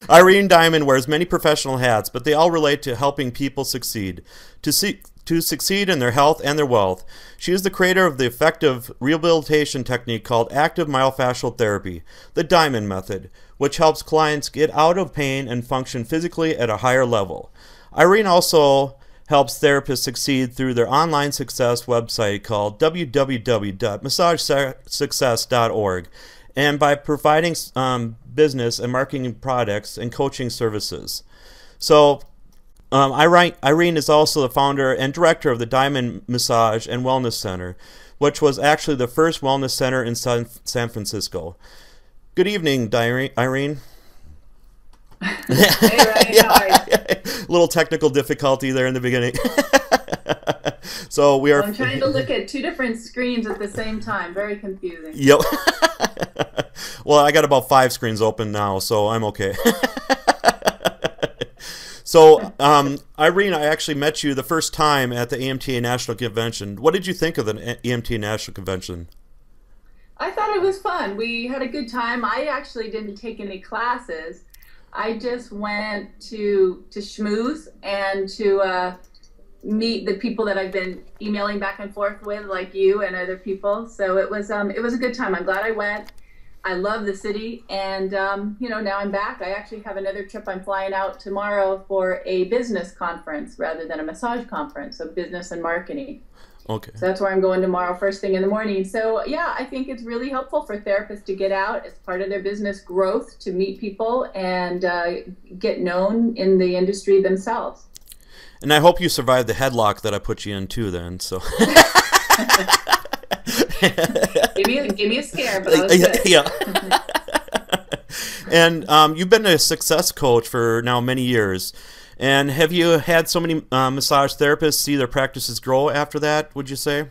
Irene Diamond wears many professional hats, but they all relate to helping people succeed. To succeed in their health and their wealth. She is the creator of the effective rehabilitation technique called active myofascial therapy, the Diamond Method, which helps clients get out of pain and function physically at a higher level. Irene also helps therapists succeed through their online success website called www.massagesuccess.org and by providing business and marketing products and coaching services. So, Irene is also the founder and director of the Diamond Massage and Wellness Center, which was actually the first wellness center in San Francisco. Good evening, Irene. Hey, Ryan, how are you? Little technical difficulty there in the beginning. So we are. I'm trying to look at two different screens at the same time. Very confusing. Yep. Well, I got about 5 screens open now, so I'm okay. So, Irene, I actually met you the first time at the EMTA National Convention. What did you think of the EMTA National Convention? I thought it was fun. We had a good time. I actually didn't take any classes. I just went to schmooze and to meet the people that I've been emailing back and forth with, like you and other people. So it was a good time. I'm glad I went. I love the city, and you know, now I'm back. I actually have another trip. I'm flying out tomorrow for a business conference rather than a massage conference, so business and marketing. Okay. So that's where I'm going tomorrow, first thing in the morning. So yeah, I think it's really helpful for therapists to get out as part of their business growth, to meet people and get known in the industry themselves. And I hope you survived the headlock that I put you in too then, so. give me a scare, but I was good. Yeah. And you've been a success coach for now many years. And have you had so many massage therapists see their practices grow after that, would you say?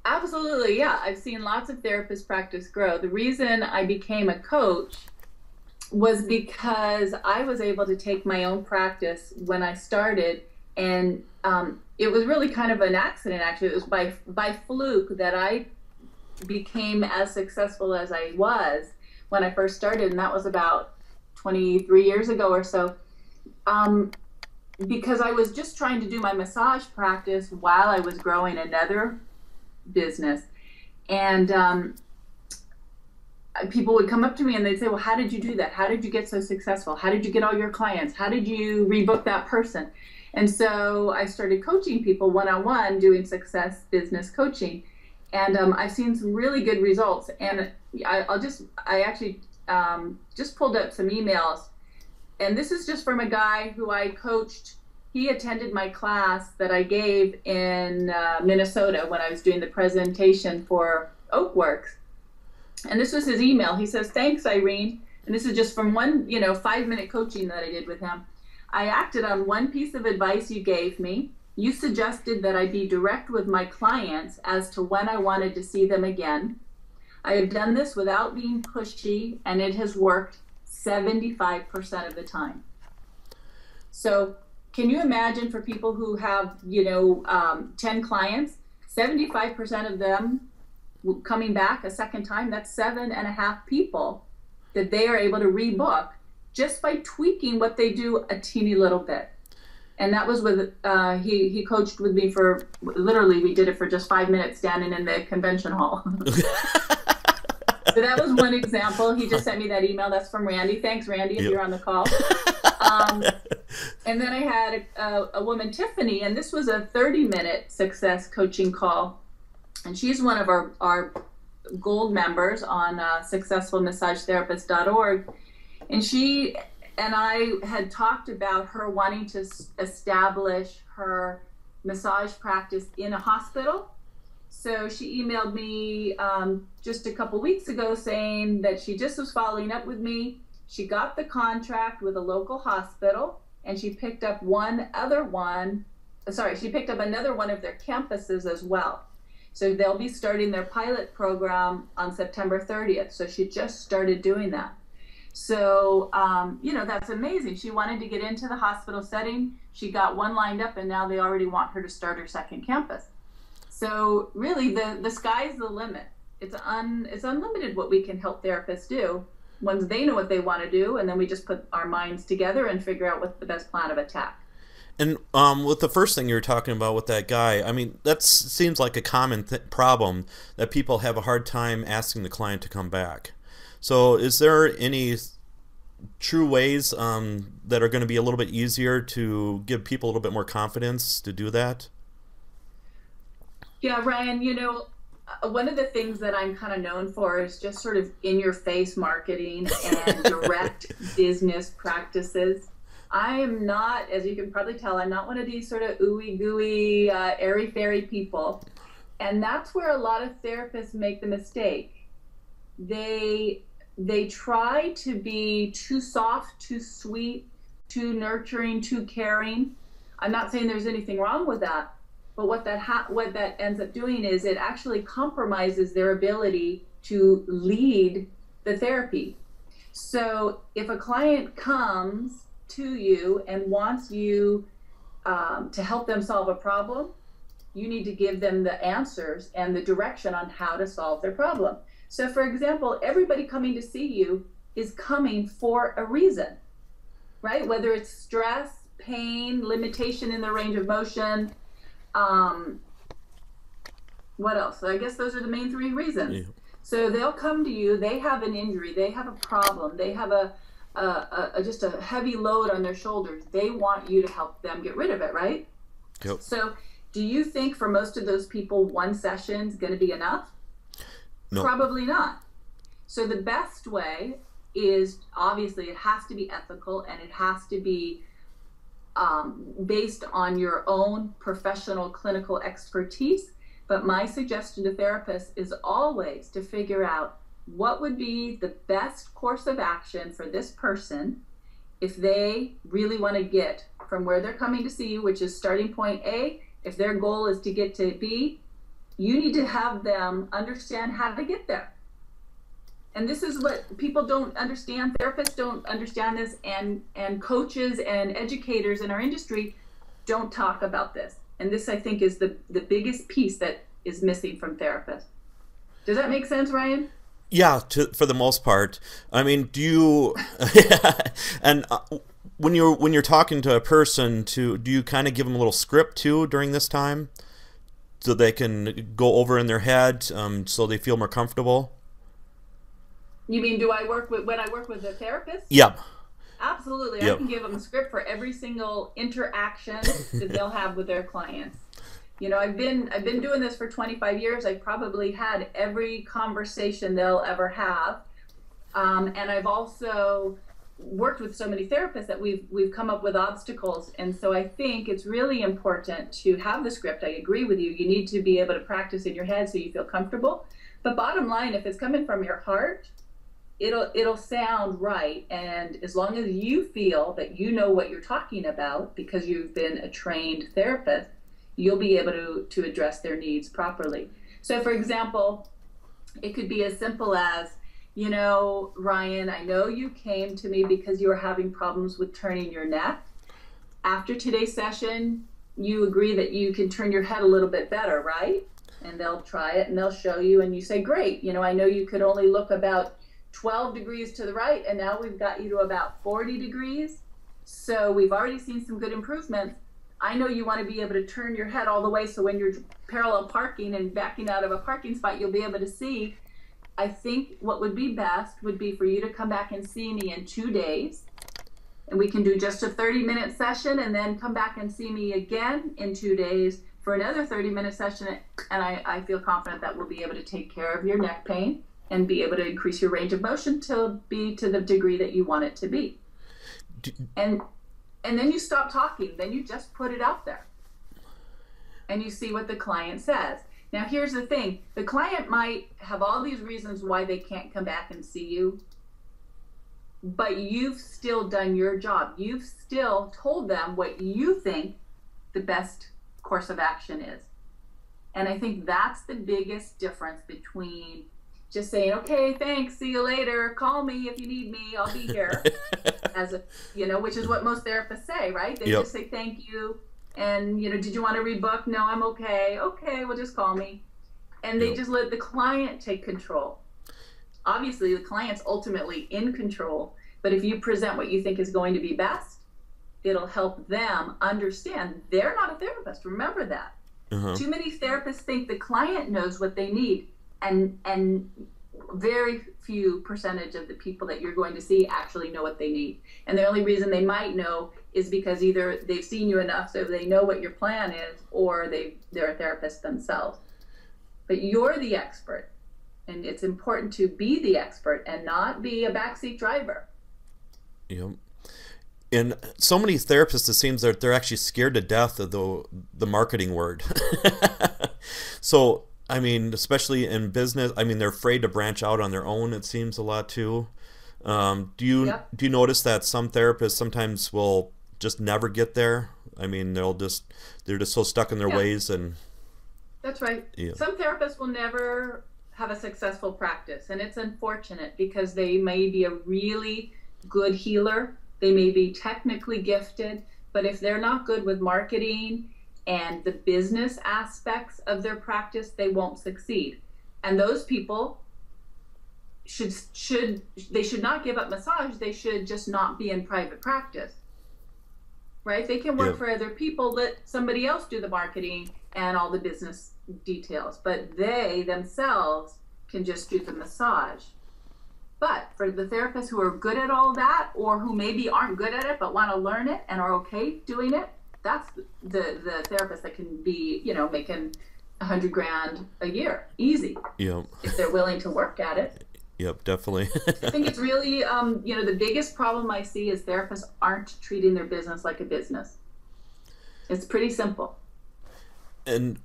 Absolutely, yeah. I've seen lots of therapists' practice grow. The reason I became a coach was because I was able to take my own practice when I started, and it was really kind of an accident, actually. It was by fluke that I became as successful as I was when I first started, and that was about 23 years ago or so, because I was just trying to do my massage practice while I was growing another business. And people would come up to me and they'd say, well, how did you do that? How did you get so successful? How did you get all your clients? How did you rebook that person? And so I started coaching people one-on-one, doing success business coaching. And I've seen some really good results. And I actually just pulled up some emails. And this is just from a guy who I coached. He attended my class that I gave in Minnesota when I was doing the presentation for Oakworks. And this was his email. He says, thanks, Irene. And this is just from one, 5-minute coaching that I did with him. I acted on one piece of advice you gave me. You suggested that I be direct with my clients as to when I wanted to see them again. I have done this without being pushy, and it has worked 75% of the time. So can you imagine, for people who have, 10 clients, 75% of them coming back a second time? That's 7.5 people that they are able to rebook just by tweaking what they do a teeny little bit. And that was with, he coached with me for, literally, we did it for just 5 minutes standing in the convention hall. So that was one example. He just sent me that email. That's from Randy. Thanks, Randy, if you're on the call. And then I had a woman, Tiffany, and this was a 30-minute success coaching call. And she's one of our gold members on successfulmassagetherapist.org. And she and I had talked about her wanting to establish her massage practice in a hospital. So she emailed me just a couple weeks ago saying that she just was following up with me. She got the contract with a local hospital, and she picked up another one of their campuses as well. So they'll be starting their pilot program on September 30th. So she just started doing that. So, that's amazing. She wanted to get into the hospital setting. She got one lined up, and now they already want her to start her second campus. So really, the sky's the limit. It's unlimited what we can help therapists do. once they know what they want to do, and then we just put our minds together and figure out what's the best plan of attack. And with the first thing you were talking about with that guy, I mean, that seems like a common problem, that people have a hard time asking the client to come back. So is there any true ways that are going to be a little bit easier to give people a little bit more confidence to do that? Yeah, Ryan, one of the things that I'm kind of known for is just sort of in-your-face marketing and direct business practices. I am not, as you can probably tell, I'm not one of these sort of ooey gooey, airy-fairy people. And that's where a lot of therapists make the mistake. They try to be too soft, too sweet, too nurturing, too caring. I'm not saying there's anything wrong with that, but what that ends up doing is it actually compromises their ability to lead the therapy. So if a client comes to you and wants you to help them solve a problem, you need to give them the answers and the direction on how to solve their problem. So for example, everybody coming to see you is coming for a reason, right? Whether it's stress, pain, limitation in the range of motion, what else? So I guess those are the main three reasons. Yeah. So they'll come to you, they have an injury, they have a problem, they have just a heavy load on their shoulders. They want you to help them get rid of it, right? Yep. So do you think for most of those people, one session is going to be enough? No. Probably not. So the best way is, obviously, it has to be ethical and it has to be based on your own professional clinical expertise. But my suggestion to therapists is always to figure out what would be the best course of action for this person if they really want to get from where they're coming to see you, which is starting point A. If their goal is to get to B, you need to have them understand how to get there. And this is what people don't understand. Therapists don't understand this, and coaches and educators in our industry don't talk about this. And this, I think, is the biggest piece that is missing from therapists. Does that make sense, Ryan? Yeah, for the most part. I mean, do you and when you're talking to a person, do you kind of give them a little script too during this time, so they can go over in their head, so they feel more comfortable? You mean, when I work with a therapist? Yep. Absolutely. Yep. I can give them a script for every single interaction that they'll have with their clients. I've been doing this for 25 years. I've probably had every conversation they'll ever have. And I've also worked with so many therapists that we've come up with obstacles. And so I think it's really important to have the script. I agree with you. You need to be able to practice in your head so you feel comfortable. But bottom line, if it's coming from your heart, it'll sound right. And as long as you feel that you know what you're talking about because you've been a trained therapist, you'll be able to address their needs properly. So for example, it could be as simple as, Ryan, I know you came to me because you were having problems with turning your neck. After today's session, you agree that you can turn your head a little bit better, right? And they'll try it and they'll show you and you say, great, I know you could only look about 12 degrees to the right and now we've got you to about 40 degrees. So we've already seen some good improvements. I know you want to be able to turn your head all the way so when you're parallel parking and backing out of a parking spot, you'll be able to see. I think what would be best would be for you to come back and see me in 2 days. And we can do just a 30-minute session and then come back and see me again in 2 days for another 30-minute session. And I feel confident that we'll be able to take care of your neck pain and be able to increase your range of motion to be to the degree that you want it to be. And then you stop talking. Then you just put it out there. And you see what the client says. Now, here's the thing. The client might have all these reasons why they can't come back and see you. But you've still done your job. You've still told them what you think the best course of action is. And I think that's the biggest difference between just saying, okay, thanks, see you later, call me if you need me, I'll be here, which is what most therapists say, right? They just say thank you, and, did you want to rebook? No, I'm okay. Okay, well, just call me. And they just let the client take control. Obviously, the client's ultimately in control, but if you present what you think is going to be best, it'll help them understand they're not a therapist. Remember that. Too many therapists think the client knows what they need, and very few percentage of the people that you're going to see actually know what they need. And the only reason they might know is because either they've seen you enough so they know what your plan is, or they're a therapist themselves. But you're the expert, and it's important to be the expert and not be a backseat driver. Yep. And so many therapists, it seems that they're actually scared to death of the marketing word. So, I mean, especially in business, I mean, they're afraid to branch out on their own, it seems a lot too. Do you notice that some therapists sometimes will just never get there? I mean, they're just so stuck in their ways. And that's right. Some therapists will never have a successful practice, and it's unfortunate because they may be a really good healer. They may be technically gifted, but if they're not good with marketing and the business aspects of their practice, they won't succeed. And those people should not give up massage. They should just not be in private practice, right? They can work for other people, let somebody else do the marketing and all the business details, but they themselves can just do the massage. But for the therapists who are good at all that, or who maybe aren't good at it but want to learn it and are okay doing it, that's the therapist that can be, making $100,000 a year, easy. Yep. If they're willing to work at it. Yep, definitely. I think it's really, the biggest problem I see is therapists aren't treating their business like a business. It's pretty simple. And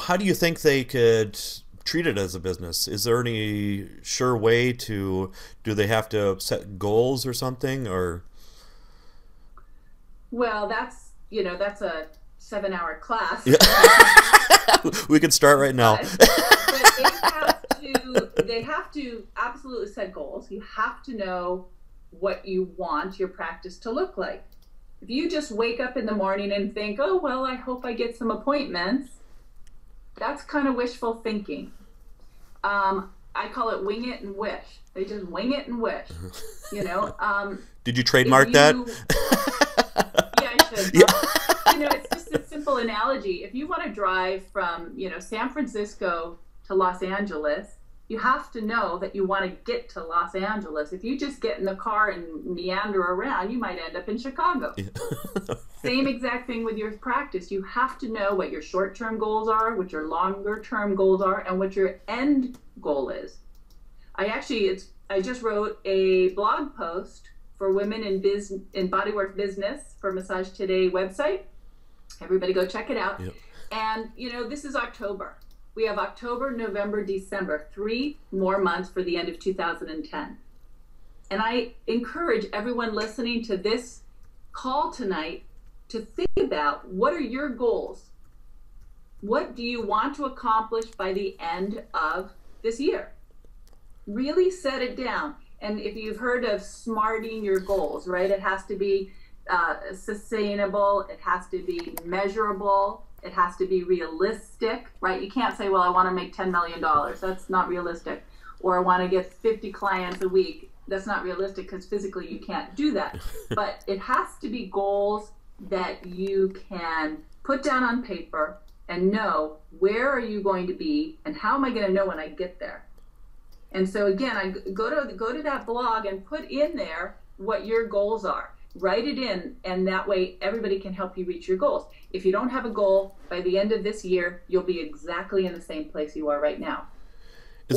how do you think they could treat it as a business? Is there any sure way do they have to set goals or something, or? Well, that's a 7-hour class. Yeah. We could start right now. But they have to absolutely set goals. You have to know what you want your practice to look like. If you just wake up in the morning and think, oh, well, I hope I get some appointments, that's kind of wishful thinking. I call it wing it and wish. They just wing it and wish, Did you trademark that? Yeah, I should. Yeah. It's just a simple analogy. If you want to drive from, San Francisco to Los Angeles, you have to know that you want to get to Los Angeles. If you just get in the car and meander around, you might end up in Chicago. Yeah. Same exact thing with your practice. You have to know what your short-term goals are, what your longer-term goals are, and what your end goal is. I just wrote a blog post for women in bodywork business for Massage Today website. Everybody go check it out. Yep. And this is October. We have October, November, December, 3 more months for the end of 2010. And I encourage everyone listening to this call tonight to think about, what are your goals? What do you want to accomplish by the end of this year? Really set it down. And if you've heard of smarting your goals, right? It has to be sustainable. It has to be measurable. It has to be realistic, right? You can't say, well, I want to make $10 million. That's not realistic. Or I want to get 50 clients a week. That's not realistic because physically you can't do that. But it has to be goals that you can put down on paper and know, where are you going to be and how am I going to know when I get there? And so again, I go to that blog and put in there what your goals are. Write it in, and that way everybody can help you reach your goals. If you don't have a goal, by the end of this year, you'll be exactly in the same place you are right now.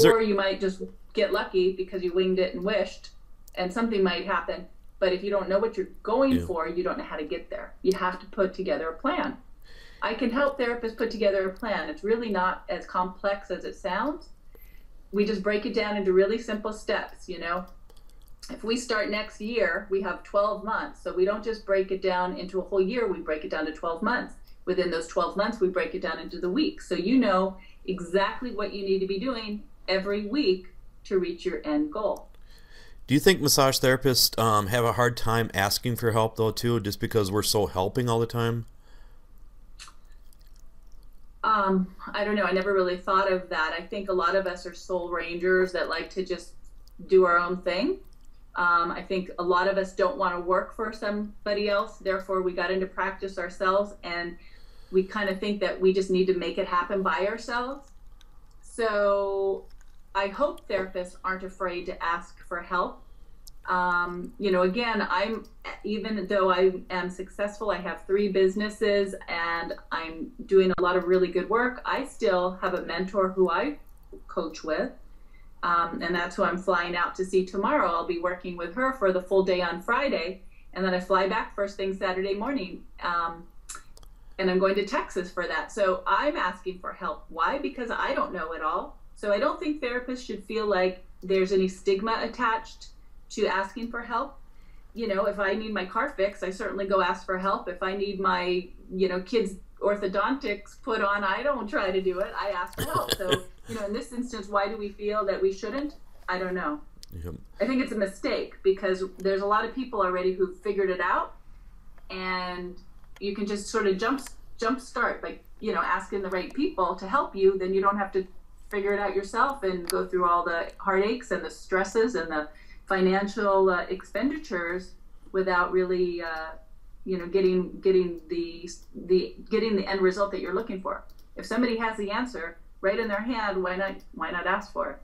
Or you might just get lucky because you winged it and wished, and something might happen. But if you don't know what you're going for, you don't know how to get there. You have to put together a plan. I can help therapists put together a plan. It's really not as complex as it sounds. We just break it down into really simple steps, If we start next year, we have 12 months. So we don't just break it down into a whole year, we break it down to 12 months. Within those 12 months, we break it down into the weeks. So you know exactly what you need to be doing every week to reach your end goal. Do you think massage therapists have a hard time asking for help, though, too, just because we're so helping all the time? I don't know. I never really thought of that. I think a lot of us are soul rangers that like to just do our own thing. I think a lot of us don't want to work for somebody else. Therefore, we got into practice ourselves, and we kind of think that we just need to make it happen by ourselves. So I hope therapists aren't afraid to ask for help. Again, even though I am successful, I have 3 businesses and I'm doing a lot of really good work, I still have a mentor who I coach with. And that's who I'm flying out to see tomorrow. I'll be working with her for the full day on Friday, and then I fly back first thing Saturday morning. And I'm going to Texas for that. So I'm asking for help. Why? Because I don't know it all. So I don't think therapists should feel like there's any stigma attached to asking for help. If I need my car fixed, I certainly go ask for help. If I need my, kids' orthodontics put on, I don't try to do it. I ask for help. So, in this instance, why do we feel that we shouldn't? I don't know. Yep. I think it's a mistake because there's a lot of people already who've figured it out, and you can just sort of jump start, asking the right people to help you. Then you don't have to figure it out yourself and go through all the heartaches and the stresses and the financial expenditures without really, getting the end result that you're looking for. If somebody has the answer right in their hand, why not ask for it?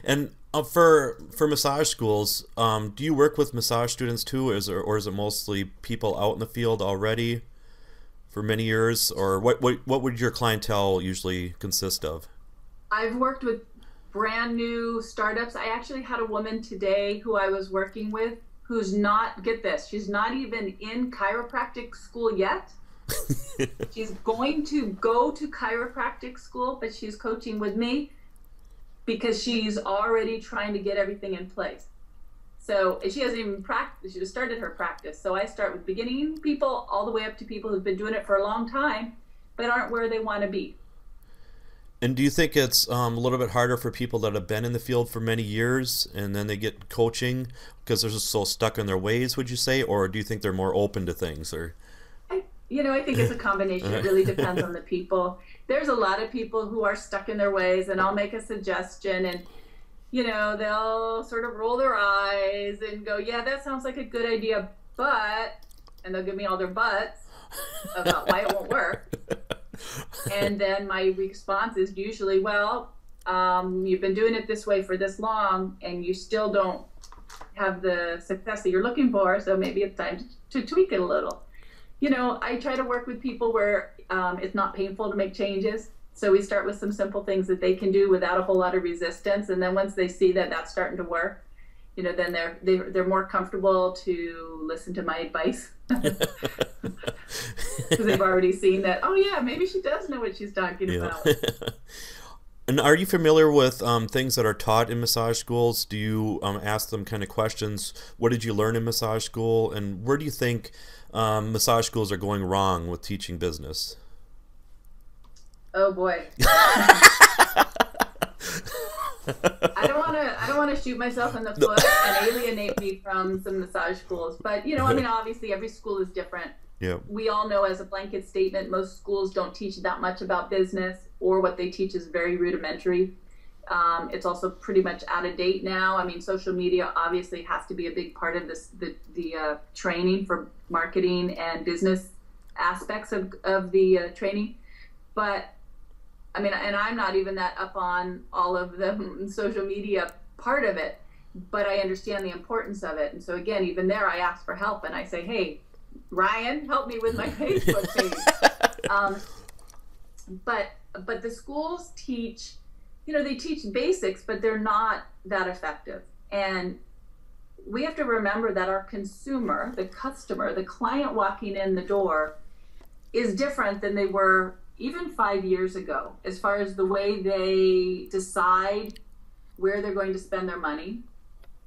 And for massage schools, do you work with massage students too, or is it mostly people out in the field already for many years, or what would your clientele usually consist of? I've worked with brand new startups. I actually had a woman today who I was working with who's not, get this, she's not even in chiropractic school yet. She's going to go to chiropractic school, but she's coaching with me because she's already trying to get everything in place. So she hasn't even practiced, she just started her practice. So I start with beginning people all the way up to people who've been doing it for a long time, but aren't where they want to be. And do you think it's a little bit harder for people that have been in the field for many years and then they get coaching because they're just so stuck in their ways, would you say? Or do you think they're more open to things? Or I think it's a combination. It really depends on the people. There's a lot of people who are stuck in their ways, and I'll make a suggestion and they'll sort of roll their eyes and go, yeah, that sounds like a good idea, but, and they'll give me all their buts about why it won't work. And then my response is usually, well, you've been doing it this way for this long and you still don't have the success that you're looking for, so maybe it's time to tweak it a little. I try to work with people where it's not painful to make changes. So we start with some simple things that they can do without a whole lot of resistance. And then once they see that that's starting to work, then they're more comfortable to listen to my advice. Because they've already seen that, oh yeah, maybe she does know what she's talking about. And are you familiar with things that are taught in massage schools? Do you ask them kind of questions? What did you learn in massage school? And where do you think massage schools are going wrong with teaching business? Oh boy. I don't want to shoot myself in the foot and alienate me from some massage schools, but obviously every school is different. Yeah. We all know, as a blanket statement, most schools don't teach that much about business, or what they teach is very rudimentary. It's also pretty much out of date now. Social media obviously has to be a big part of the training for marketing and business aspects of the training. But and I'm not even that up on all of the social media part of it, but I understand the importance of it. And so again, even there, I ask for help and I say, hey, Ryan, help me with my Facebook page. But the schools teach, they teach basics, but they're not that effective. And we have to remember that our consumer, the customer, the client walking in the door is different than they were even 5 years ago, as far as the way they decide where they're going to spend their money,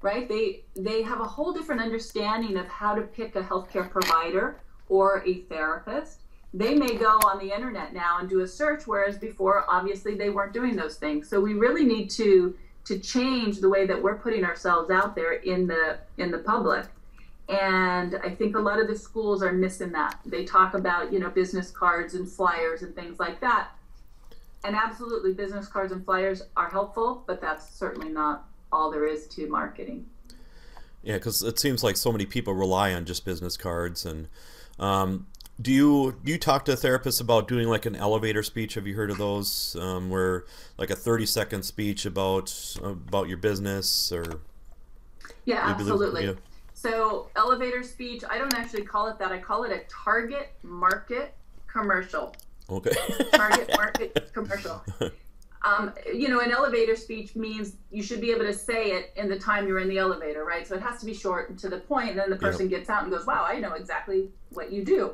right? They have a whole different understanding of how to pick a healthcare provider or a therapist. They may go on the internet now and do a search, whereas before, obviously, they weren't doing those things. So we really need to change the way that we're putting ourselves out there in the public. And I think a lot of the schools are missing that. They talk about, business cards and flyers and things like that. And absolutely, business cards and flyers are helpful, but that's certainly not all there is to marketing. Yeah, because it seems like so many people rely on just business cards. And do you talk to therapists about doing like an elevator speech? Have you heard of those? Where like a 30-second speech about your business, or Yeah, you believe? Yeah. absolutely. So, elevator speech, I don't actually call it that. I call it a target market commercial. Okay. Target market commercial. An elevator speech means you should be able to say it in the time you're in the elevator, right? So it has to be short and to the point, and then the person Yep. gets out and goes, wow, I know exactly what you do.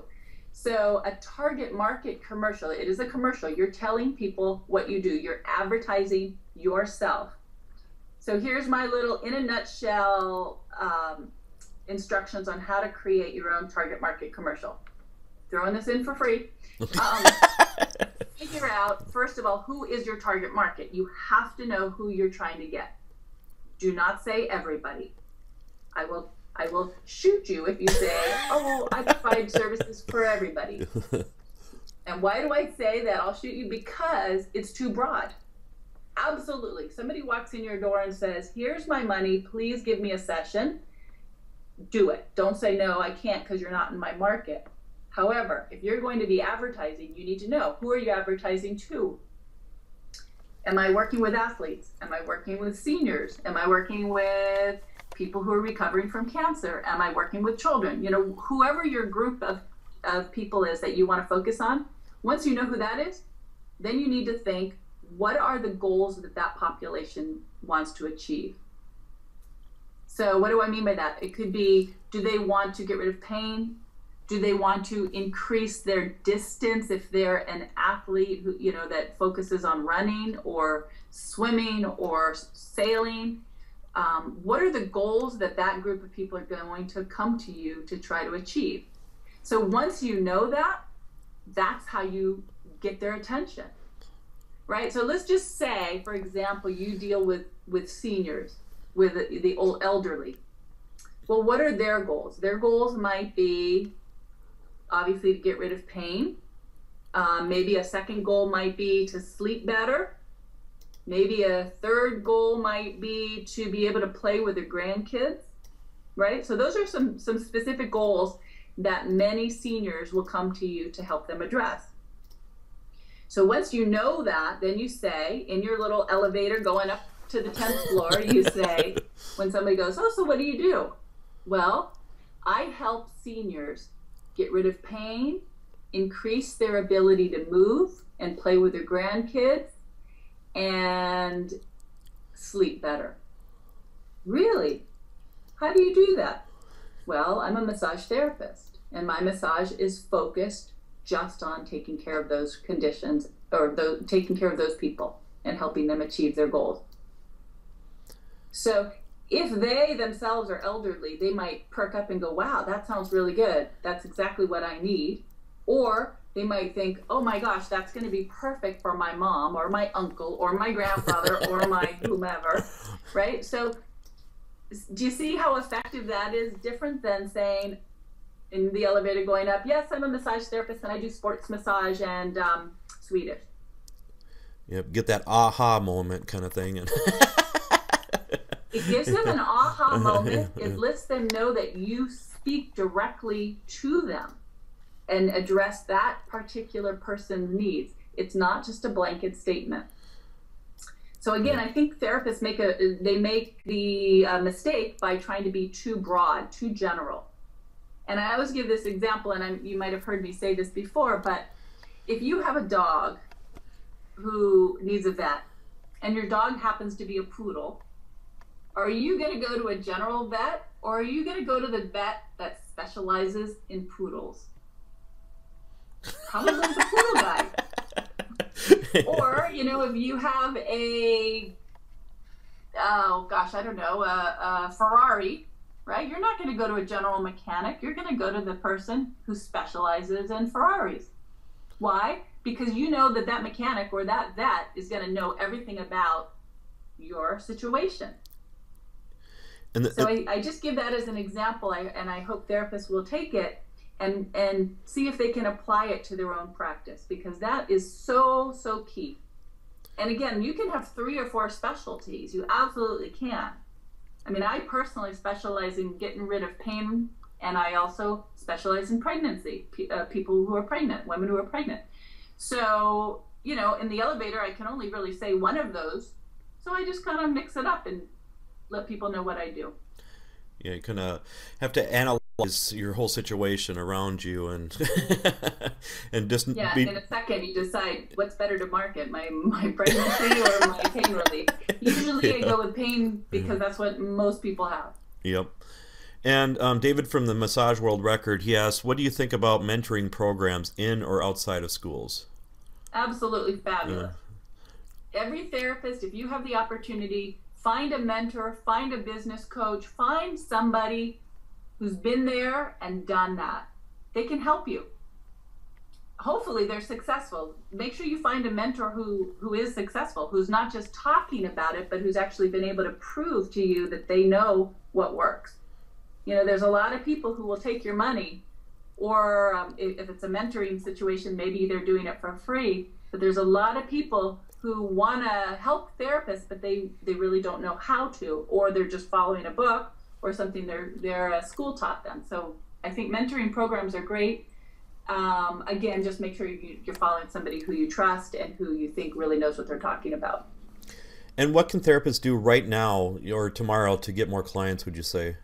So a target market commercial, it is a commercial. You're telling people what you do. You're advertising yourself. So here's my little, in a nutshell, instructions on how to create your own target market commercial. Throwing this in for free. Um, Figure out, first of all, who is your target market. You have to know who you're trying to get. Do not say everybody. I will shoot you if you say, oh, I provide services for everybody. And why do I say that? I'll shoot you because it's too broad. Absolutely. Somebody walks in your door and says, here's my money, please give me a session. Do it. Don't say, no, I can't because you're not in my market. However, if you're going to be advertising, you need to know, who are you advertising to? Am I working with athletes? Am I working with seniors? Am I working with people who are recovering from cancer? Am I working with children? Whoever your group of people is that you want to focus on, once you know who that is, then you need to think, what are the goals that that population wants to achieve? So what do I mean by that? It could be, do they want to get rid of pain? Do they want to increase their distance if they're an athlete who, that focuses on running or swimming or sailing? What are the goals that that group of people are going to come to you to try to achieve? So once you know that, that's how you get their attention, right? So let's just say, for example, you deal with seniors, with the old elderly. Well, what are their goals? Their goals might be, obviously, to get rid of pain. Maybe a second goal might be to sleep better. Maybe a third goal might be to be able to play with their grandkids, right? So those are some specific goals that many seniors will come to you to help them address. So once you know that, then you say, in your little elevator going up to the 10th floor, you say, when somebody goes, oh, so what do you do? Well, I help seniors get rid of pain, increase their ability to move and play with their grandkids, and sleep better. Really? How do you do that? Well, I'm a massage therapist, and my massage is focused just on taking care of those conditions, or taking care of those people and helping them achieve their goals. So if they themselves are elderly, they might perk up and go, wow, that sounds really good. That's exactly what I need. Or they might think, oh my gosh, that's going to be perfect for my mom or my uncle or my grandfather or my whomever, right? So do you see how effective that is? Different than saying in the elevator going up, yes, I'm a massage therapist and I do sports massage and Swedish. Yep, get that aha moment kind of thing. It gives them an aha moment. It lets them know that you speak directly to them and address that particular person's needs. It's not just a blanket statement. So again, I think therapists make the mistake by trying to be too broad, too general. And I always give this example, and you might have heard me say this before, but if you have a dog who needs a vet, and your dog happens to be a poodle, are you going to go to a general vet, or are you going to go to the vet that specializes in poodles? Probably the poodle guy. Or, if you have a Ferrari, right? You're not going to go to a general mechanic. You're going to go to the person who specializes in Ferraris. Why? Because you know that mechanic or that vet is going to know everything about your situation. So I just give that as an example, and I hope therapists will take it and see if they can apply it to their own practice, because that is so, so key. And again, you can have 3 or 4 specialties. You absolutely can. I mean, I personally specialize in getting rid of pain, and I also specialize in pregnancy, people who are pregnant, women who are pregnant. So, you know, in the elevator, I can only really say one of those. So I just kind of mix it up and let people know what I do. Yeah, you kind of have to analyze your whole situation around you, and and just Yeah, be. in a second you decide what's better to market, my pregnancy or my pain relief. Usually I Yeah. go with pain because that's what most people have. Yep. And David from the Massage World Record, he asks, what do you think about mentoring programs in or outside of schools? Absolutely Uh, fabulous. Every therapist, if you have the opportunity, find a mentor, find a business coach, find somebody who's been there and done that. They can help you. Hopefully they're successful. Make sure you find a mentor who is successful, who's not just talking about it, but who's actually been able to prove to you that they know what works. You know, there's a lot of people who will take your money, or if it's a mentoring situation, maybe they're doing it for free. But there's a lot of people who want to help therapists, but they really don't know how to, or they're just following a book or something their school taught them. So I think mentoring programs are great. Again, just make sure you're following somebody who you trust and who you think really knows what they're talking about. and what can therapists do right now or tomorrow to get more clients, would you say?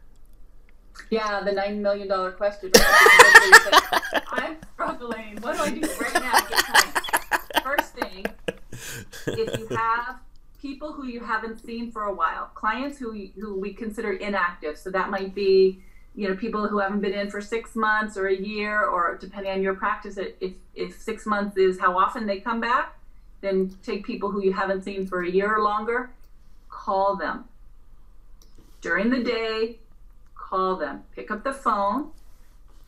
Yeah, the $9 million question. Right? I'm struggling. What do I do right now to get clients? First thing, if you have people who you haven't seen for a while, clients who we consider inactive, so that might be, you know, people who haven't been in for 6 months or a year, or depending on your practice, if 6 months is how often they come back, then take people who you haven't seen for a year or longer, call them during the day. Call them, pick up the phone,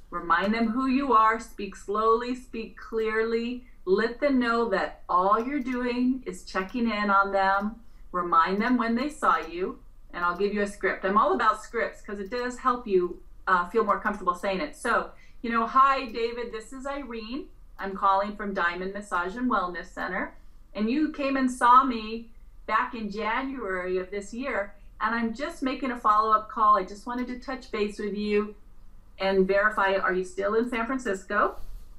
remind them who you are, speak slowly, speak clearly, let them know that all you're doing is checking in on them, remind them when they saw you, and I'll give you a script. I'm all about scripts because it does help you feel more comfortable saying it. So, you know, hi David, this is Irene. I'm calling from Diamond Massage and Wellness Center, and you came and saw me back in January of this year. And I'm just making a follow-up call. I just wanted to touch base with you and verify, are you still in San Francisco?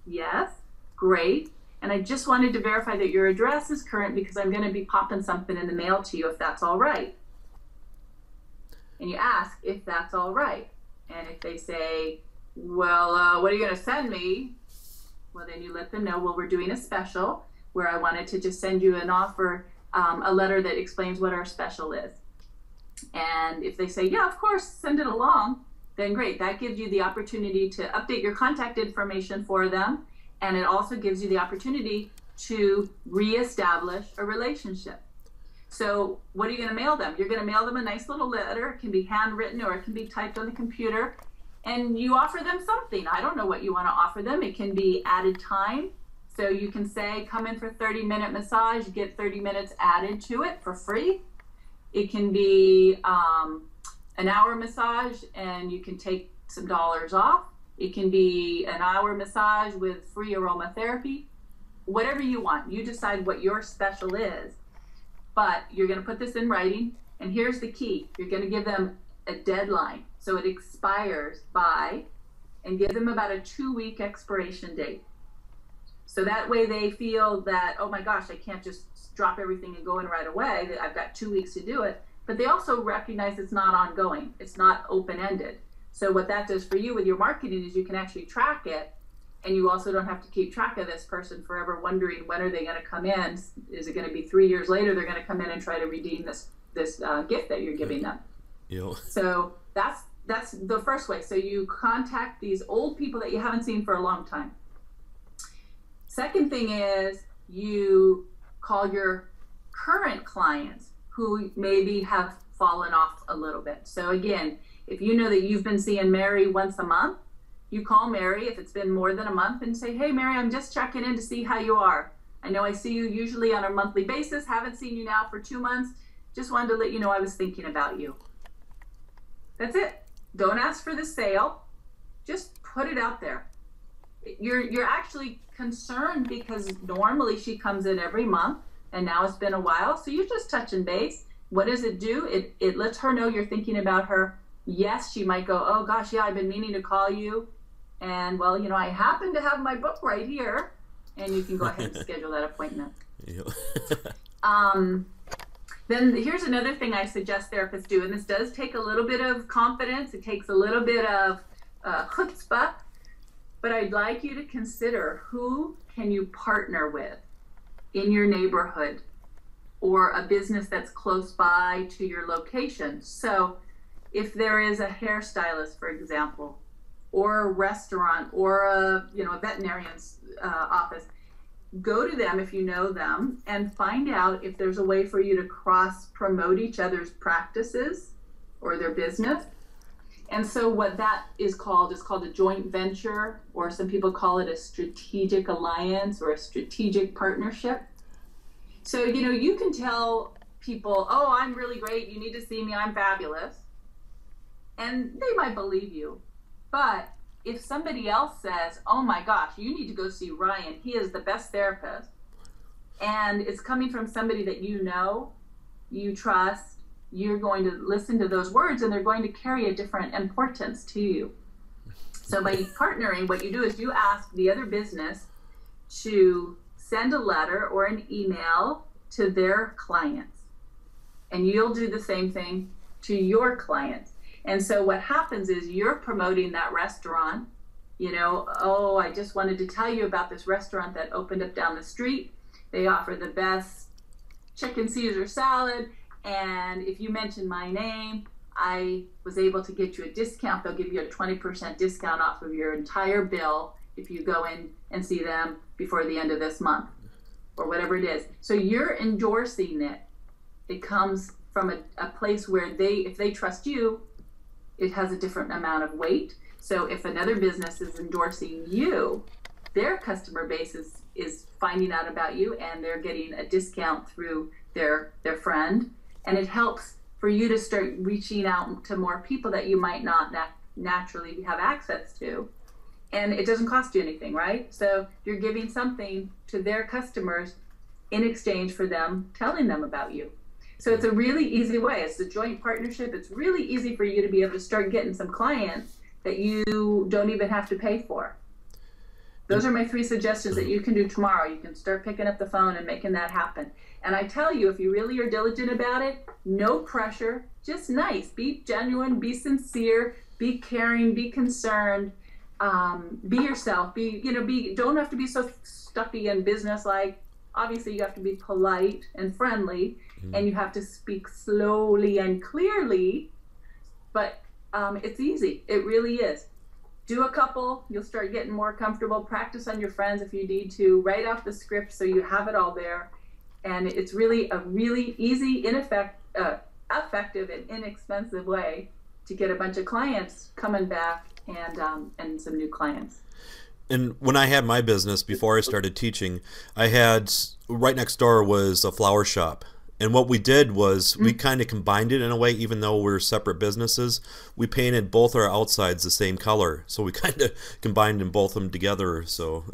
Yes, great. And I just wanted to verify that your address is current because I'm going to be popping something in the mail to you if that's all right. And you ask if that's all right. And if they say, well, what are you going to send me? Well, then you let them know, well, we're doing a special where I wanted to just send you an offer, a letter that explains what our special is. And if they say, yeah, of course, send it along, then great. That gives you the opportunity to update your contact information for them. And it also gives you the opportunity to reestablish a relationship. So what are you going to mail them? You're going to mail them a nice little letter. It can be handwritten or it can be typed on the computer. And you offer them something. I don't know what you want to offer them. It can be added time. So you can say, come in for 30-minute massage, get 30 minutes added to it for free. It can be an hour massage and you can take some dollars off. It can be an hour massage with free aromatherapy. Whatever you want. You decide what your special is. But you're going to put this in writing. And here's the key. You're going to give them a deadline. So it expires by, and give them about a 2-week expiration date. So that way they feel that, oh my gosh, I can't just drop everything and go in right away. I've got 2 weeks to do it. But they also recognize it's not ongoing. It's not open-ended. So what that does for you with your marketing is you can actually track it, and you also don't have to keep track of this person forever wondering when are they going to come in. Is it going to be 3 years later they're going to come in and try to redeem this gift that you're giving them? Yeah. So that's the first way. So you contact these old people that you haven't seen for a long time. Second thing is you call your current clients who maybe have fallen off a little bit. So again, if you know that you've been seeing Mary once a month, you call Mary if it's been more than a month and say, hey Mary, I'm just checking in to see how you are. I know I see you usually on a monthly basis, haven't seen you now for 2 months. Just wanted to let you know I was thinking about you. That's it. Don't ask for the sale. Just put it out there. You're actually concerned because normally she comes in every month. and now it's been a while, so you're just touching base. What does it do? It lets her know you're thinking about her. Yes, she might go, oh gosh, yeah, I've been meaning to call you, and well, you know, I happen to have my book right here, and you can go ahead and schedule that appointment. Then here's another thing I suggest therapists do, and this does take a little bit of confidence. It takes a little bit of chutzpah, but I'd like you to consider, who can you partner with in your neighborhood or a business that's close by to your location. So if there is a hairstylist, for example, or a restaurant, or a veterinarian's office, go to them if you know them and find out if there's a way for you to cross promote each other's practices or their business. And so what that is called a joint venture, or some people call it a strategic alliance or a strategic partnership. So, you can tell people, oh, I'm really great, you need to see me, I'm fabulous. And they might believe you. But if somebody else says, oh my gosh, you need to go see Ryan, he is the best therapist, and it's coming from somebody that you know, you trust, you're going to listen to those words, and they're going to carry a different importance to you. So by partnering, what you do is you ask the other business to send a letter or an email to their clients, and you'll do the same thing to your clients. And so what happens is you're promoting that restaurant, oh, I just wanted to tell you about this restaurant that opened up down the street. They offer the best chicken Caesar salad, and if you mention my name, I was able to get you a discount. They'll give you a 20% discount off of your entire bill if you go in and see them before the end of this month, or whatever it is. So you're endorsing it. It comes from a place where if they trust you, it has a different amount of weight. So if another business is endorsing you, their customer base is finding out about you, and they're getting a discount through their friend. And it helps for you to start reaching out to more people that you might not naturally have access to. And it doesn't cost you anything, right? So you're giving something to their customers in exchange for them telling them about you. So it's a really easy way. It's a joint partnership. It's really easy for you to be able to start getting some clients that you don't even have to pay for. Those are my 3 suggestions that you can do tomorrow. You can start picking up the phone and making that happen. And I tell you, if you really are diligent about it, no pressure, just nice. Be genuine, be sincere, be caring, be concerned, be yourself. Don't have to be so stuffy and businesslike. Obviously, you have to be polite and friendly, and you have to speak slowly and clearly, but it's easy. It really is. Do a couple, you'll start getting more comfortable. Practice on your friends if you need to. Write out the script so you have it all there. And it's really a really easy, effective, and inexpensive way to get a bunch of clients coming back and some new clients. And when I had my business, before I started teaching, I had, right next door was a flower shop. And what we did was we kind of combined it in a way, even though we're separate businesses. We painted both our outsides the same color. So we kind of combined them, both of them together. So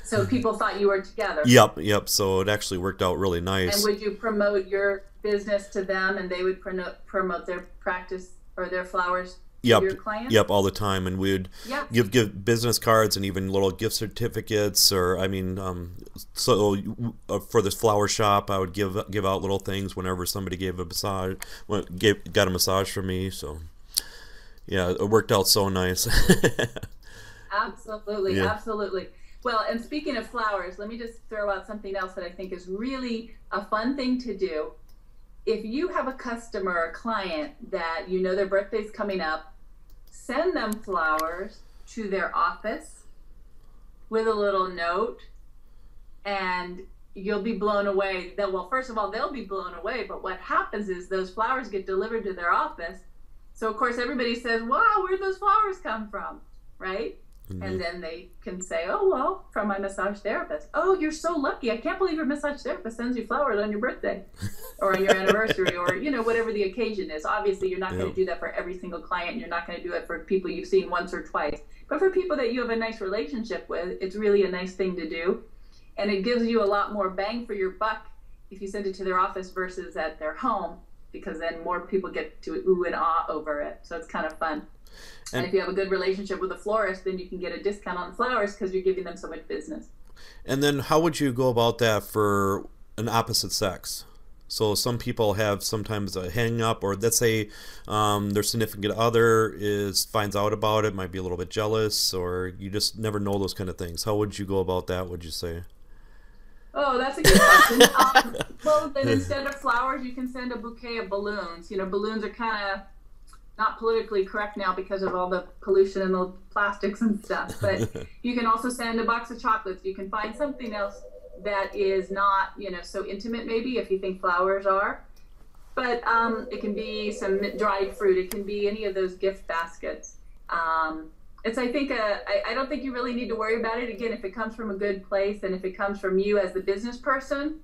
so people thought you were together. Yep. So it actually worked out really nice. And would you promote your business to them, and they would promote their practice or their flowers to your clients? Yep, all the time. And we'd give business cards and even little gift certificates, or so for this flower shop, I would give out little things whenever somebody gave a massage, got a massage from me. So yeah, it worked out so nice. Absolutely. Well, and speaking of flowers, let me just throw out something else that I think is really a fun thing to do. If you have a customer or client that you know their birthday's coming up, send them flowers to their office with a little note, and you'll be blown away. Well, first of all, they'll be blown away, but what happens is those flowers get delivered to their office. So, of course, everybody says, wow, where'd those flowers come from, right? Mm-hmm. And then they can say, oh, well, from my massage therapist. Oh, you're so lucky. I can't believe your massage therapist sends you flowers on your birthday or on your anniversary, or, whatever the occasion is. Obviously, you're not going to do that for every single client. You're not going to do it for people you've seen once or twice. But for people that you have a nice relationship with, it's really a nice thing to do. And it gives you a lot more bang for your buck if you send it to their office versus at their home, because then more people get to ooh and ah over it. So it's kind of fun. And if you have a good relationship with a florist, then you can get a discount on flowers because you're giving them so much business. And then how would you go about that for an opposite sex? So some people have sometimes a hang up, or let's say their significant other finds out about it, might be a little bit jealous, or you just never know those kind of things. How would you go about that, would you say? Oh, that's a good question. Well, then instead of flowers, you can send a bouquet of balloons. You know, balloons are kind of not politically correct now because of all the pollution and the plastics and stuff. But you can also send a box of chocolates. You can find something else that is not, you know, so intimate maybe, if you think flowers are. But it can be some dried fruit. It can be any of those gift baskets. It's, I think, I don't think you really need to worry about it. Again, if it comes from a good place and if it comes from you as the business person,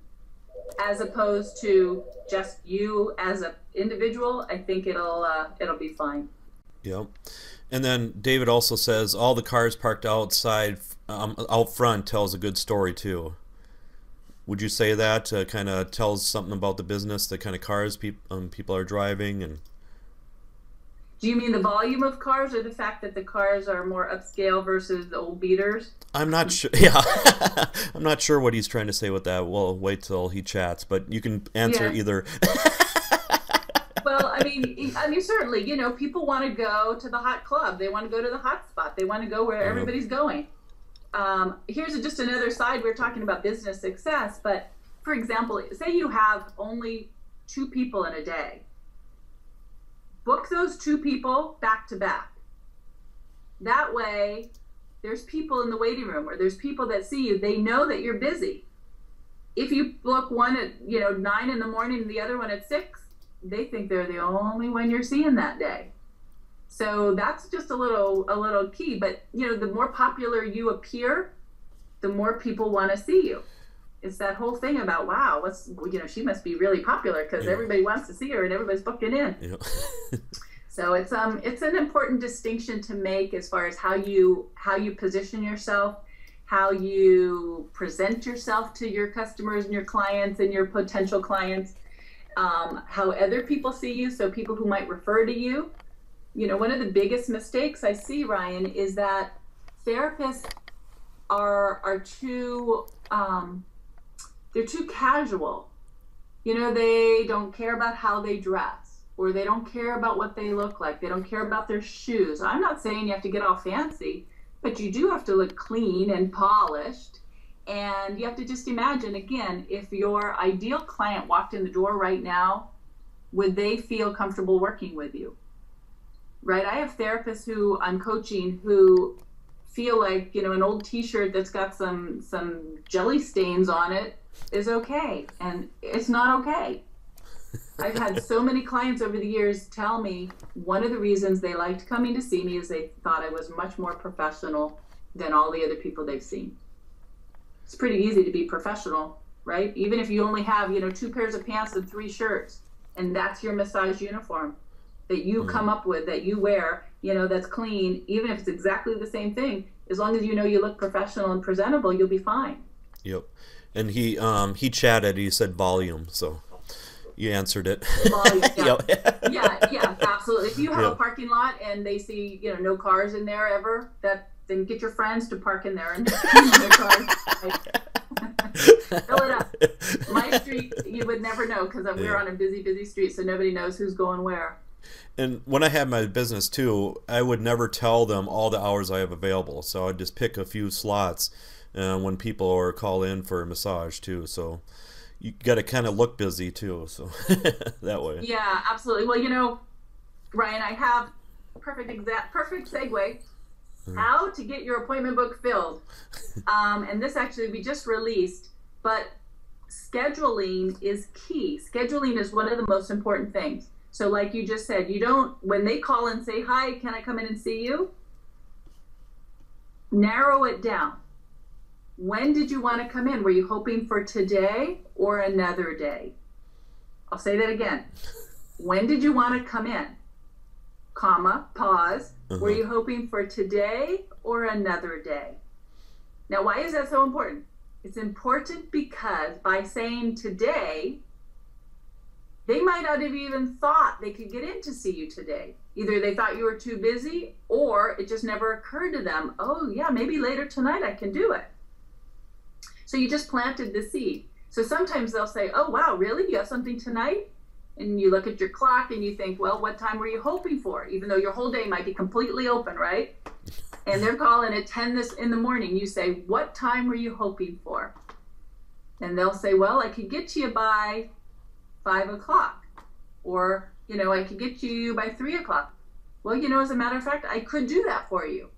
as opposed to just you as an individual, I think it'll be fine. Yep. And then David also says all the cars parked outside, out front, tells a good story too. Would you say that kind of tells something about the business, the kind of cars people are driving? And do you mean the volume of cars, or the fact that the cars are more upscale versus the old beaters? I'm not sure. Yeah, I'm not sure what he's trying to say with that. We'll wait till he chats, but you can answer either. Well, I mean, certainly, you know, people want to go to the hot club. They want to go to the hot spot. They want to go where everybody's going. Here's just another side. We're talking about business success, but for example, say you have only 2 people in a day. Book those 2 people back to back. That way, there's people in the waiting room, or there's people that see you. They know that you're busy. If you book one at 9 in the morning and the other one at 6, they think they're the only one you're seeing that day. So that's just a little key. But the more popular you appear, the more people want to see you. It's that whole thing about, wow, she must be really popular because everybody wants to see her and everybody's booking in. Yeah. So it's an important distinction to make as far as how you position yourself, how you present yourself to your customers and your clients and your potential clients, how other people see you, so people who might refer to you. One of the biggest mistakes I see, Ryan, is that therapists are too they're too casual. They don't care about how they dress, or they don't care about what they look like. They don't care about their shoes. I'm not saying you have to get all fancy, but you do have to look clean and polished. And you have to just imagine, again, if your ideal client walked in the door right now, would they feel comfortable working with you? Right? I have therapists who I'm coaching who feel like, an old t-shirt that's got some jelly stains on it is okay. And it's not okay. I've had so many clients over the years tell me one of the reasons they liked coming to see me is they thought I was much more professional than all the other people they've seen. It's pretty easy to be professional, right? Even if you only have, 2 pairs of pants and 3 shirts, and that's your massage uniform that you come up with, that you wear, that's clean, even if it's exactly the same thing, as long as you look professional and presentable, you'll be fine. Yep. And he chatted, he said volume, so you answered it. Volume, yeah. yeah, absolutely. If you have a parking lot and they see, no cars in there ever, then get your friends to park in there and their cars. Fill it up. My street, you would never know because we're on a busy street, so nobody knows who's going where. And when I had my business too, I would never tell them all the hours I have available. So I'd just pick a few slots when people are call in for a massage too. So you got to kind of look busy too. So that way. Yeah, absolutely. Well, Ryan, I have perfect segue. How to get your appointment book filled. And this actually we just released, but scheduling is key. Scheduling is one of the most important things. So like you just said, when they call and say, hi, can I come in and see you? Narrow it down. When did you want to come in? Were you hoping for today or another day? I'll say that again. When did you want to come in? Comma, pause. Were you hoping for today or another day? Now, why is that so important? It's important because by saying today, they might not have even thought they could get in to see you today. Either they thought you were too busy, or it just never occurred to them, oh yeah, maybe later tonight I can do it. So you just planted the seed. So sometimes they'll say, oh wow, really? You have something tonight? And you look at your clock and you think, well, what time were you hoping for? Even though your whole day might be completely open, right? And they're calling at 10 this in the morning. You say, what time were you hoping for? And they'll say, well, I could get to you by 5 o'clock. Or, you know, I could get to you by 3 o'clock. Well, you know, as a matter of fact, I could do that for you.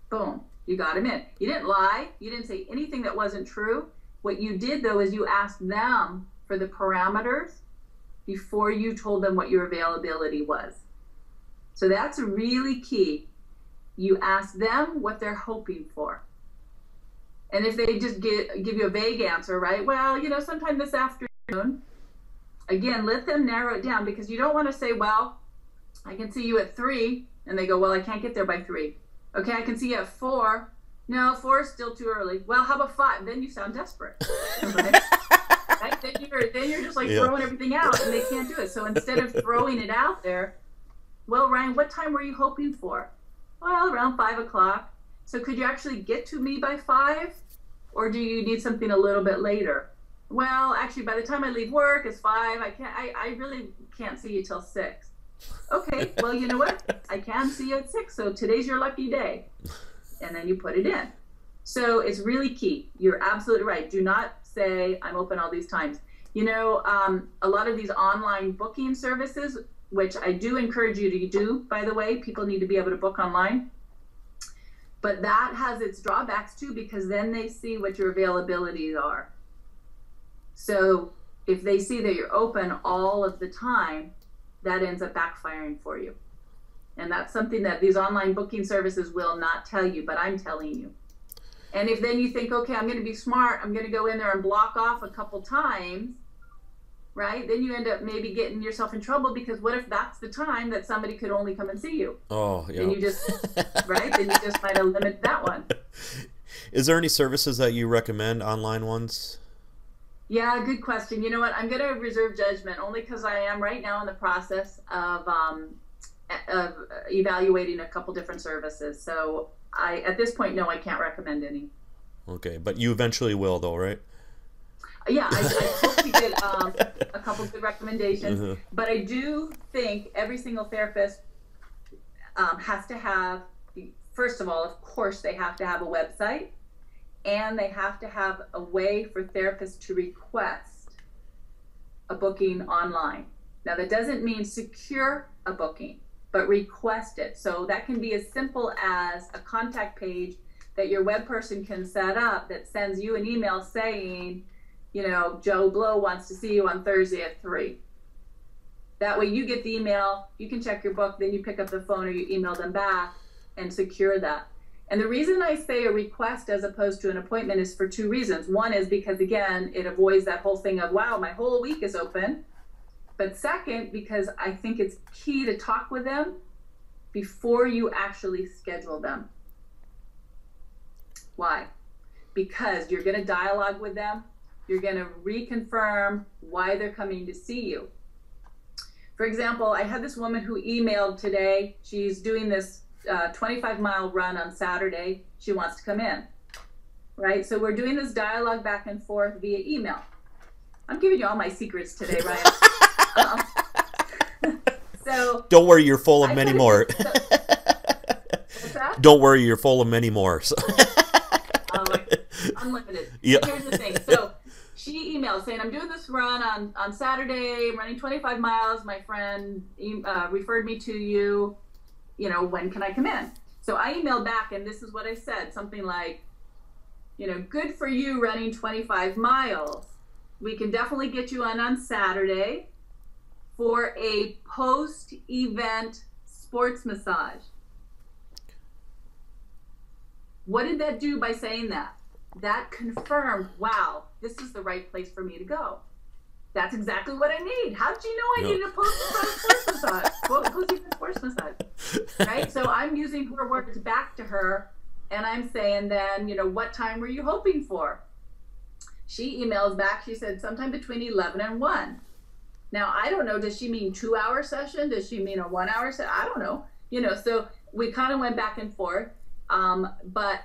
Boom, you got them in. You didn't lie. You didn't say anything that wasn't true. What you did, though, is you asked them for the parameters before you told them what your availability was. So that's really key. You ask them what they're hoping for. And if they just give you a vague answer, right? Well, you know, sometime this afternoon, again, let them narrow it down, because you don't want to say, well, I can see you at 3. And they go, well, I can't get there by 3. Okay, I can see you at 4. No, 4 is still too early. Well, how about 5? Then you sound desperate. Right? Right? Then you're just like throwing everything out, and they can't do it. So instead of throwing it out there, well, Ryan, what time were you hoping for? Well, around 5 o'clock. So could you actually get to me by 5? Or do you need something a little bit later? Well, actually, by the time I leave work, it's 5. I really can't see you till 6. Okay, well, you know what? I can see you at 6, so today's your lucky day. And then you put it in. So it's really key. You're absolutely right. Do not say, I'm open all these times. You know, a lot of these online booking services, which I do encourage you to do, by the way, people need to be able to book online. But that has its drawbacks too, because then they see what your availabilities are. So if they see that you're open all of the time, that ends up backfiring for you. And that's something that these online booking services will not tell you, but I'm telling you. And if then you think, okay, I'm going to be smart, I'm going to go in there and block off a couple times, right? Then you end up maybe getting yourself in trouble, because what if that's the time that somebody could only come and see you? Oh, yeah. Then you just, right? Then you just might have limited that one. Is there any services that you recommend, online ones? Yeah, good question. You know what? I'm going to reserve judgment, only because I am right now in the process of evaluating a couple different services. So at this point, no, I can't recommend any. Okay, but you eventually will, though, right? Yeah, I hope to get a couple good recommendations. Mm-hmm. But I do think every single therapist has to have, first of all, of course, they have to have a website, and they have to have a way for therapists to request a booking online. Now, that doesn't mean secure a booking, but request it. So that can be as simple as a contact page that your web person can set up that sends you an email saying, you know, Joe Blow wants to see you on Thursday at 3. That way you get the email, you can check your book, then you pick up the phone or you email them back and secure that. And the reason I say a request as opposed to an appointment is for 2 reasons. One is because, again, it avoids that whole thing of, wow, my whole week is open. But second, because I think it's key to talk with them before you actually schedule them. Why? Because you're going to dialogue with them. You're going to reconfirm why they're coming to see you. For example, I had this woman who emailed today. She's doing this 25-mile run on Saturday. She wants to come in, right? So we're doing this dialogue back and forth via email. I'm giving you all my secrets today, Ryan. So don't worry, you're full of many more. What's that? Don't worry, you're full of many more. So. Unlimited. Yeah. Here's the thing. So she emailed saying, I'm doing this run on Saturday, I'm running 25 miles. My friend referred me to you. You know, when can I come in? So I emailed back, and this is what I said, something like, you know, good for you running 25 miles. We can definitely get you on Saturday for a post-event sports massage. What did that do by saying that? That confirmed, wow, this is the right place for me to go. That's exactly what I need. How did you know I needed a post-event sports massage? Post-event sports massage, right? So I'm using her words back to her, and I'm saying then, you know, what time were you hoping for? She emails back, she said sometime between 11 and 1. Now, I don't know, does she mean 2-hour session? Does she mean a 1-hour session? I don't know. So we kind of went back and forth. But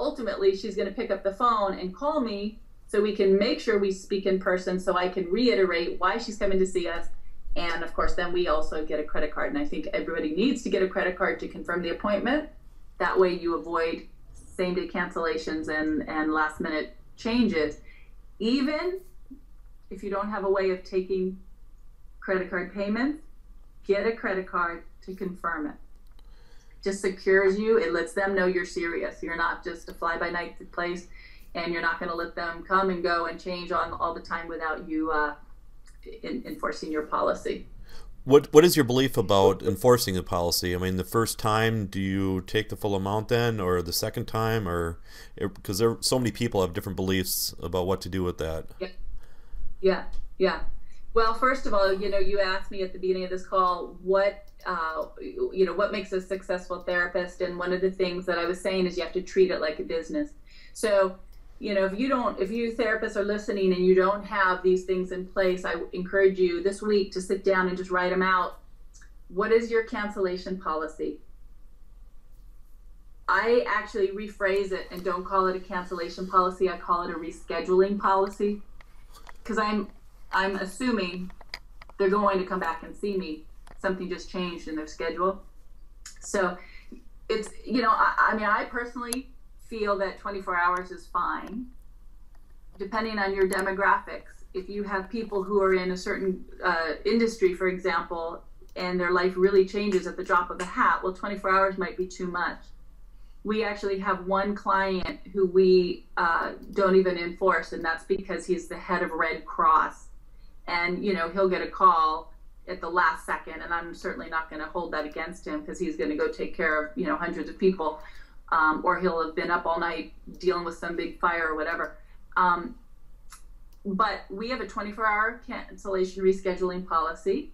ultimately, she's going to pick up the phone and call me so we can make sure we speak in person, so I can reiterate why she's coming to see us. And of course, then we also get a credit card. And I think everybody needs to get a credit card to confirm the appointment. That way you avoid same-day cancellations and last-minute changes. Even if you don't have a way of taking credit card payments, get a credit card to confirm it. Just secures you. It lets them know you're serious. You're not just a fly-by-night place, and you're not going to let them come and go and change on all the time without you enforcing your policy. What is your belief about enforcing the policy? I mean, the first time, do you take the full amount then, or the second time, or because there so many people have different beliefs about what to do with that? Yeah. Well, first of all, you asked me at the beginning of this call what makes a successful therapist, and one of the things that I was saying is you have to treat it like a business. So, if you therapists are listening and you don't have these things in place, I encourage you this week to sit down and just write them out. What is your cancellation policy? I actually rephrase it and don't call it a cancellation policy. I call it a rescheduling policy, because I'm assuming they're going to come back and see me. Something just changed in their schedule. So it's, I personally feel that 24 hours is fine, depending on your demographics. If you have people who are in a certain industry, for example, and their life really changes at the drop of a hat, well, 24 hours might be too much. We actually have one client who we don't even enforce, and that's because he's the head of Red Cross. And, he'll get a call at the last second, and I'm certainly not going to hold that against him, because he's going to go take care of, hundreds of people. Or he'll have been up all night dealing with some big fire or whatever. But we have a 24-hour cancellation rescheduling policy.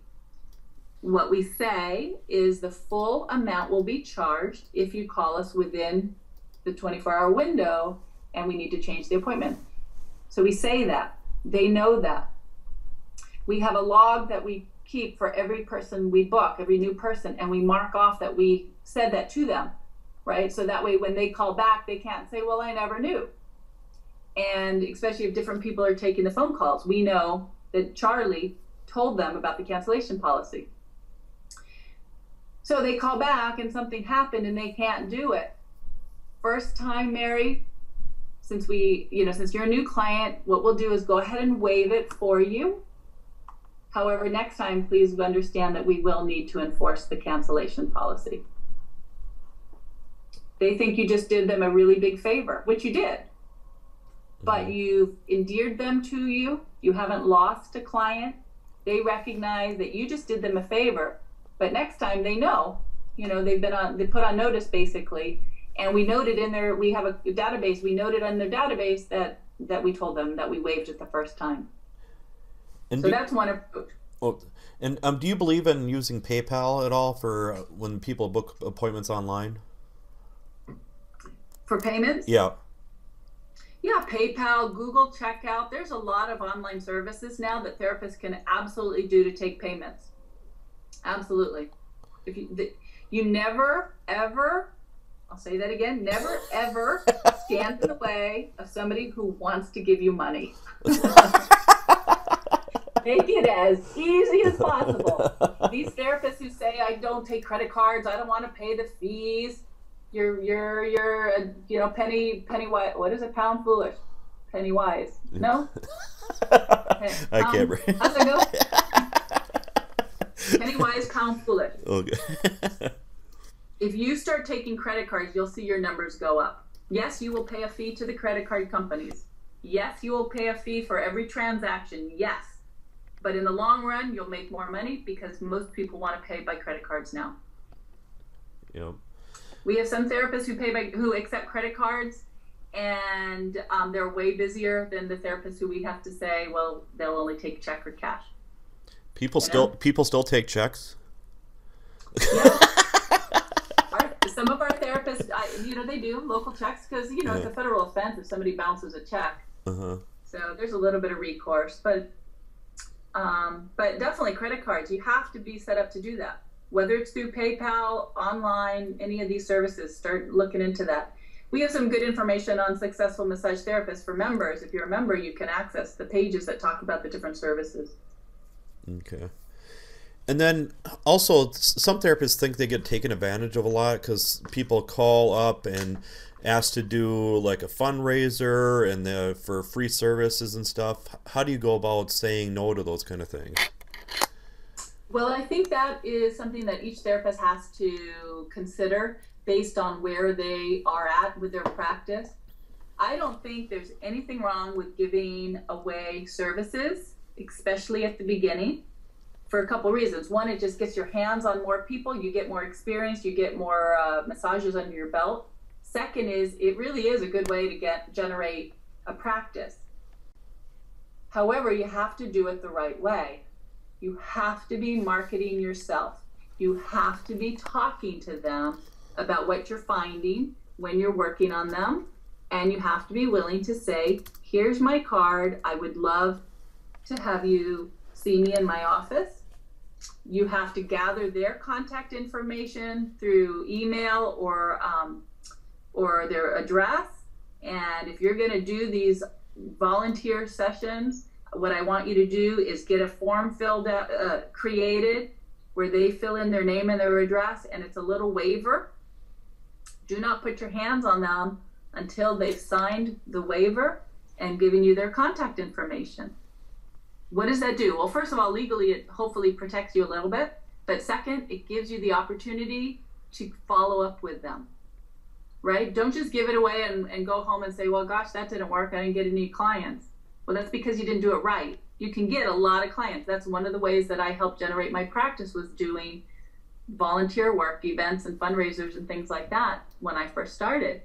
What we say is the full amount will be charged if you call us within the 24-hour window and we need to change the appointment. So we say that. They know that. We have a log that we keep for every person we book, every new person, and we mark off that we said that to them. Right? So that way when they call back, they can't say, well, I never knew. And especially if different people are taking the phone calls, we know that Charlie told them about the cancellation policy. So they call back and something happened and they can't do it. First time, Mary, since you're a new client, what we'll do is go ahead and waive it for you. However, next time, please understand that we will need to enforce the cancellation policy. They think you just did them a really big favor, which you did. But you've endeared them to you. You haven't lost a client. They recognize that you just did them a favor. But next time they know, they put on notice basically. And we noted we have a database, we noted on their database that we told them that we waived it the first time. And so that's one approach. Well, and do you believe in using PayPal at all for when people book appointments online? For payments? Yeah. Yeah, PayPal, Google Checkout. There's a lot of online services now that therapists can absolutely do to take payments. Absolutely. If you never, ever, I'll say that again, never, ever stand in the way of somebody who wants to give you money. Make it as easy as possible. These therapists who say, I don't take credit cards, I don't want to pay the fees. You're penny wise. What is it? Pound foolish. Penny wise. No? I can't read. How's it go? Penny wise, pound foolish. Okay. If you start taking credit cards, you'll see your numbers go up. Yes, you will pay a fee to the credit card companies. Yes, you will pay a fee for every transaction. Yes. But in the long run, you'll make more money because most people want to pay by credit cards now. Yep. We have some therapists who accept credit cards, and they're way busier than the therapists who we have to say, well, they'll only take check or cash. People still take checks. Yeah. Some of our therapists, they do local checks because it's a federal offense if somebody bounces a check. Uh-huh. So there's a little bit of recourse, but definitely credit cards. You have to be set up to do that. Whether it's through PayPal, online, any of these services, start looking into that. We have some good information on Successful Massage Therapists for members. If you're a member, you can access the pages that talk about the different services. Okay. And then also, some therapists think they get taken advantage of a lot because people call up and ask to do like a fundraiser and for free services and stuff. How do you go about saying no to those kind of things? Well, I think that is something that each therapist has to consider based on where they are at with their practice. I don't think there's anything wrong with giving away services, especially at the beginning, for a couple reasons. One, it just gets your hands on more people, you get more experience, you get more massages under your belt. Second is, it really is a good way to generate a practice. However, you have to do it the right way. You have to be marketing yourself. You have to be talking to them about what you're finding when you're working on them. And you have to be willing to say, here's my card. I would love to have you see me in my office. You have to gather their contact information through email or their address. And if you're going to do these volunteer sessions, what I want you to do is get a form created where they fill in their name and their address, and it's a little waiver. Do not put your hands on them until they've signed the waiver and given you their contact information. What does that do? Well, first of all, legally, it hopefully protects you a little bit. But second, it gives you the opportunity to follow up with them, right? Don't just give it away and go home and say, well, gosh, that didn't work. I didn't get any clients. Well, that's because you didn't do it right. You can get a lot of clients. That's one of the ways that I helped generate my practice, was doing volunteer work, events and fundraisers and things like that when I first started.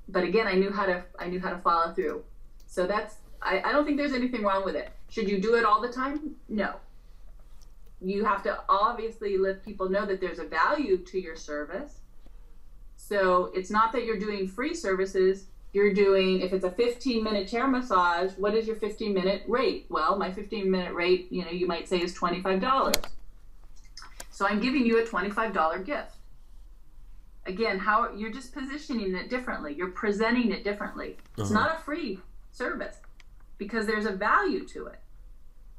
But again, I knew how to follow through. So I don't think there's anything wrong with it. Should you do it all the time? No. You have to obviously let people know that there's a value to your service. So it's not that you're doing free services. You're doing, if it's a 15-minute chair massage, what is your 15-minute rate? Well, my 15-minute rate, you might say, is $25. So I'm giving you a $25 gift. Again, how you're just positioning it differently. You're presenting it differently. It's not a free service because there's a value to it.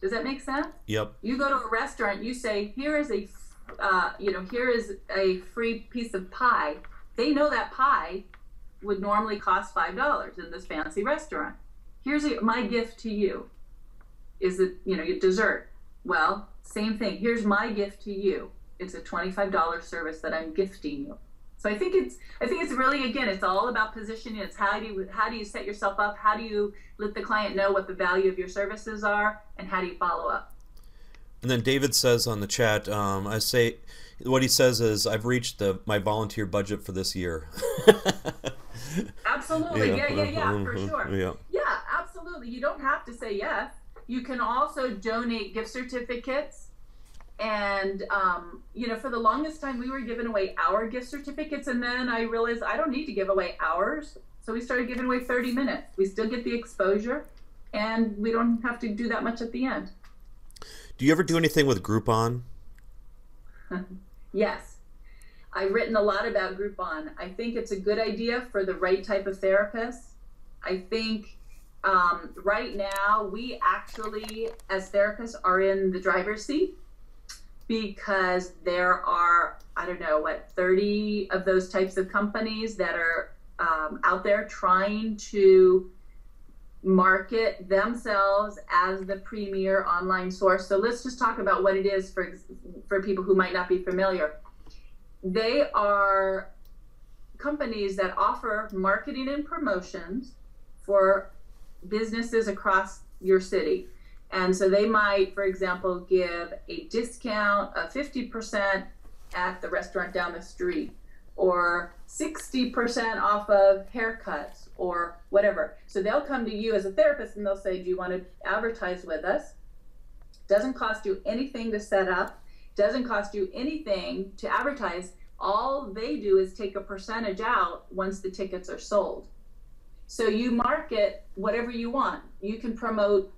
Does that make sense? Yep. You go to a restaurant, you say, here is a free piece of pie. They know that pie would normally cost $5 in this fancy restaurant. Here's my gift to you. Is it, your dessert? Well, same thing. Here's my gift to you. It's a $25 service that I'm gifting you. So I think it's really, again, it's all about positioning. It's how do you set yourself up? How do you let the client know what the value of your services are, and how do you follow up? And then David says on the chat, what he says is, I've reached my volunteer budget for this year. Absolutely. Yeah, for sure. Yeah, absolutely. You don't have to say yes. You can also donate gift certificates. And, for the longest time, we were giving away our gift certificates. And then I realized I don't need to give away hours. So we started giving away 30 minutes. We still get the exposure, and we don't have to do that much at the end. Do you ever do anything with Groupon? Yes. I've written a lot about Groupon. I think it's a good idea for the right type of therapist. I think right now we actually, as therapists, are in the driver's seat, because there are, 30 of those types of companies that are out there trying to market themselves as the premier online source. So let's just talk about what it is for people who might not be familiar. They are companies that offer marketing and promotions for businesses across your city. And so they might, for example, give a discount of 50% at the restaurant down the street, or 60% off of haircuts, or whatever. So they'll come to you as a therapist and they'll say, do you want to advertise with us? Doesn't cost you anything to set up. Doesn't cost you anything to advertise. All they do is take a percentage out once the tickets are sold. So you market whatever you want. You can promote,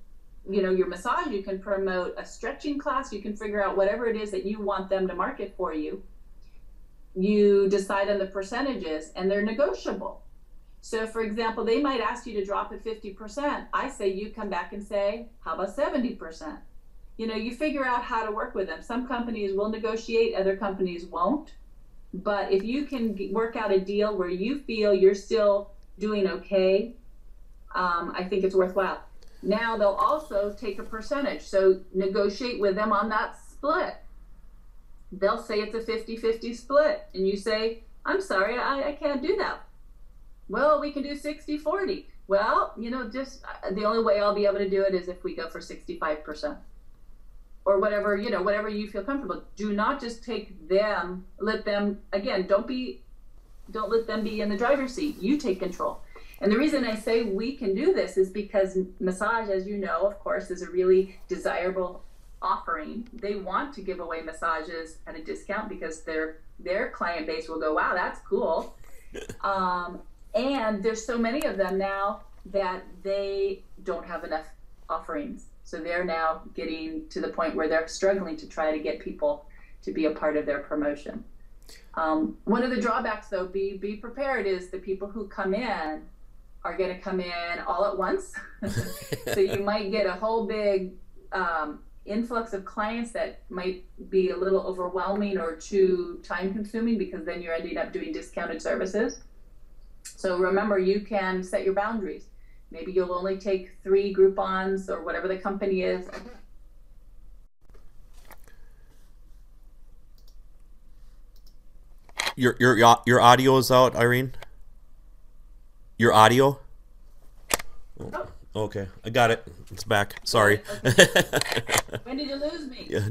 your massage, you can promote a stretching class, you can figure out whatever it is that you want them to market for you. You decide on the percentages, and they're negotiable. So for example, they might ask you to drop it 50%. I say you come back and say, how about 70%? You figure out how to work with them. Some companies will negotiate, other companies won't. But if you can work out a deal where you feel you're still doing okay, I think it's worthwhile. Now they'll also take a percentage. So negotiate with them on that split. They'll say it's a 50-50 split. And you say, I'm sorry, I can't do that. Well, we can do 60-40. Well, just the only way I'll be able to do it is if we go for 65%. Or whatever, whatever you feel comfortable. Do not just take them, let them, again, don't let them be in the driver's seat. You take control. And the reason I say we can do this is because massage, as you know, of course, is a really desirable offering. They want to give away massages at a discount because their client base will go, wow, that's cool. And there's so many of them now that they don't have enough offerings. So they're now getting to the point where they're struggling to try to get people to be a part of their promotion. One of the drawbacks, though, be prepared, is the people who come in are going to come in all at once. So you might get a whole big influx of clients that might be a little overwhelming or too time consuming, because then you're ending up doing discounted services. So remember, you can set your boundaries. Maybe you'll only take 3 Groupons or whatever the company is. Your audio is out, Irene. Your audio. Oh. Okay, I got it. It's back. Sorry. Okay. When did you lose me? Yeah,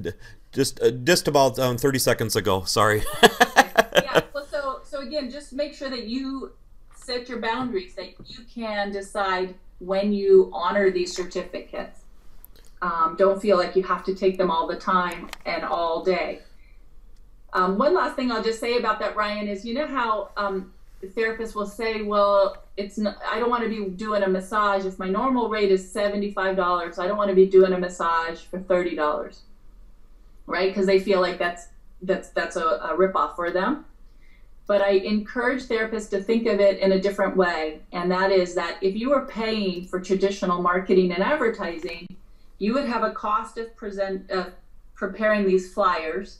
just about 30 seconds ago. Sorry. Yeah. Well, so again, just make sure that you set your boundaries, that you can decide when you honor these certificates. Don't feel like you have to take them all the time and all day. One last thing I'll just say about that, Ryan, is how therapists will say, well, I don't want to be doing a massage. If my normal rate is $75, I don't want to be doing a massage for $30, right? Because they feel like that's a ripoff for them. But I encourage therapists to think of it in a different way. And that is that if you were paying for traditional marketing and advertising, you would have a cost of preparing these flyers.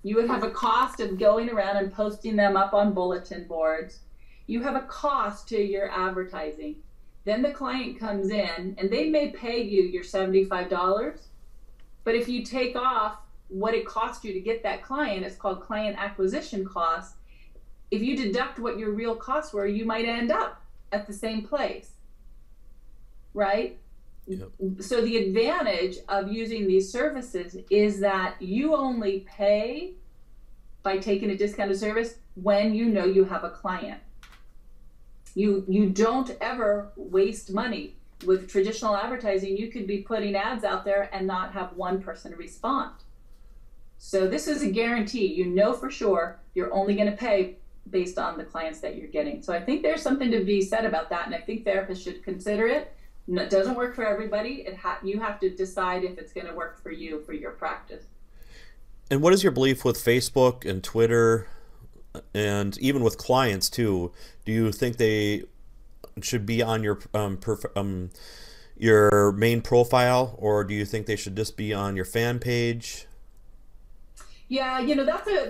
You would have a cost of going around and posting them up on bulletin boards. You have a cost to your advertising. Then the client comes in and they may pay you your $75. But if you take off what it cost you to get that client, it's called client acquisition costs. If you deduct what your real costs were, you might end up at the same place, right? Yep. So the advantage of using these services is that you only pay by taking a discounted service when you know you have a client. You don't ever waste money. With traditional advertising, you could be putting ads out there and not have one person respond. So this is a guarantee. You know for sure you're only going to pay based on the clients that you're getting. So I think there's something to be said about that, and I think therapists should consider it. It doesn't work for everybody. You have to decide if it's going to work for you, for your practice. And what is your belief with Facebook and Twitter, and even with clients too? Do you think they should be on your main profile, or do you think they should just be on your fan page? Yeah,